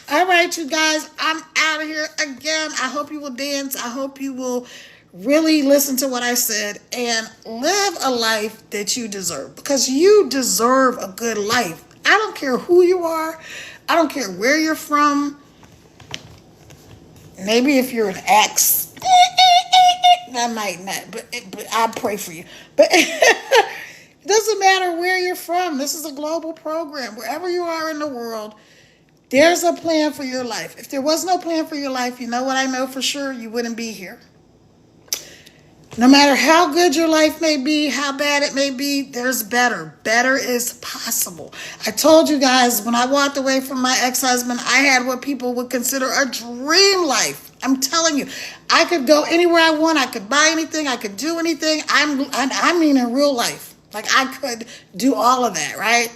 All right, you guys, I'm out of here again. I hope you will dance. I hope you will really listen to what I said and live a life that you deserve, because you deserve a good life. I don't care who you are. I don't care where you're from. Maybe if you're an ex, that might not, but I pray for you. But it doesn't matter where you're from. This is a global program. Wherever you are in the world, there's a plan for your life. If there was no plan for your life, you know what I know for sure? You wouldn't be here. No matter how good your life may be, how bad it may be, there's better. Better is possible. I told you guys, when I walked away from my ex-husband, I had what people would consider a dream life. I'm telling you, I could go anywhere I want. I could buy anything. I could do anything. I mean in real life. Like I could do all of that, right?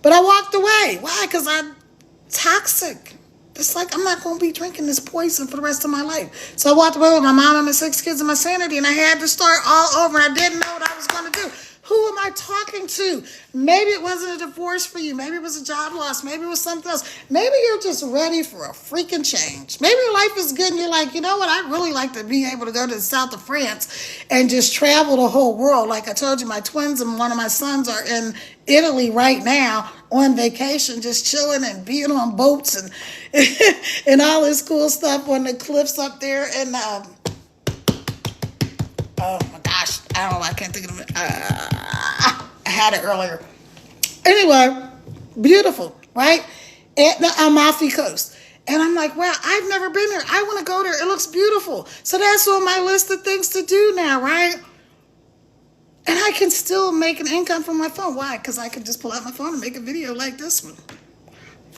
But I walked away. Why? Because I'm toxic. It's like, I'm not going to be drinking this poison for the rest of my life. So I walked away with my mom and my 6 kids and my sanity, and I had to start all over. I didn't know what I was going to do. Who am I talking to? Maybe it wasn't a divorce for you. Maybe it was a job loss. Maybe it was something else. Maybe you're just ready for a freaking change. Maybe your life is good and you're like, you know what? I'd really like to be able to go to the south of France and just travel the whole world. Like I told you, my twins and one of my sons are in Italy right now on vacation, just chilling and being on boats and and all this cool stuff on the cliffs up there. And oh my gosh, I don't know, I can't think of it. I had it earlier. Anyway, beautiful, right? At the Amalfi Coast. And I'm like, wow, I've never been there. I want to go there. It looks beautiful. So that's on my list of things to do now, right? And I can still make an income from my phone. Why? Because I can just pull out my phone and make a video like this one.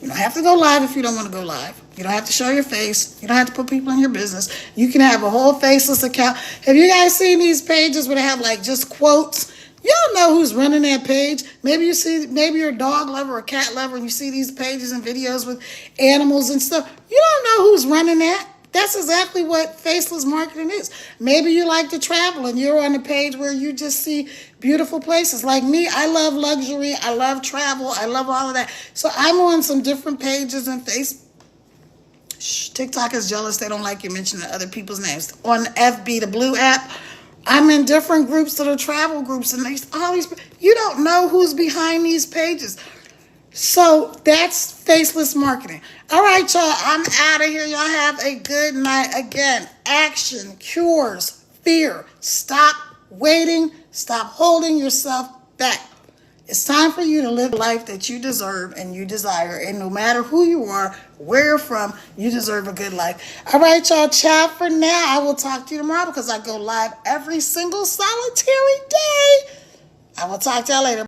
You don't have to go live if you don't want to go live. You don't have to show your face. You don't have to put people in your business. You can have a whole faceless account. Have you guys seen these pages where they have like just quotes? You don't know who's running that page. Maybe you're a dog lover or a cat lover, and you see these pages and videos with animals and stuff. You don't know who's running that. That's exactly what faceless marketing is. Maybe you like to travel and you're on a page where you just see beautiful places. Like me, I love luxury. I love travel. I love all of that. So I'm on some different pages and TikTok is jealous. They don't like you mentioning other people's names. On FB, the blue app, I'm in different groups that are travel groups. And you don't know who's behind these pages. So that's faceless marketing. All right, y'all, I'm out of here. Y'all have a good night. Again, action cures fear. Stop waiting. Stop holding yourself back. It's time for you to live a life that you deserve and you desire. And no matter who you are, where you're from, you deserve a good life. All right, y'all, ciao for now. I will talk to you tomorrow because I go live every single solitary day. I will talk to y'all later.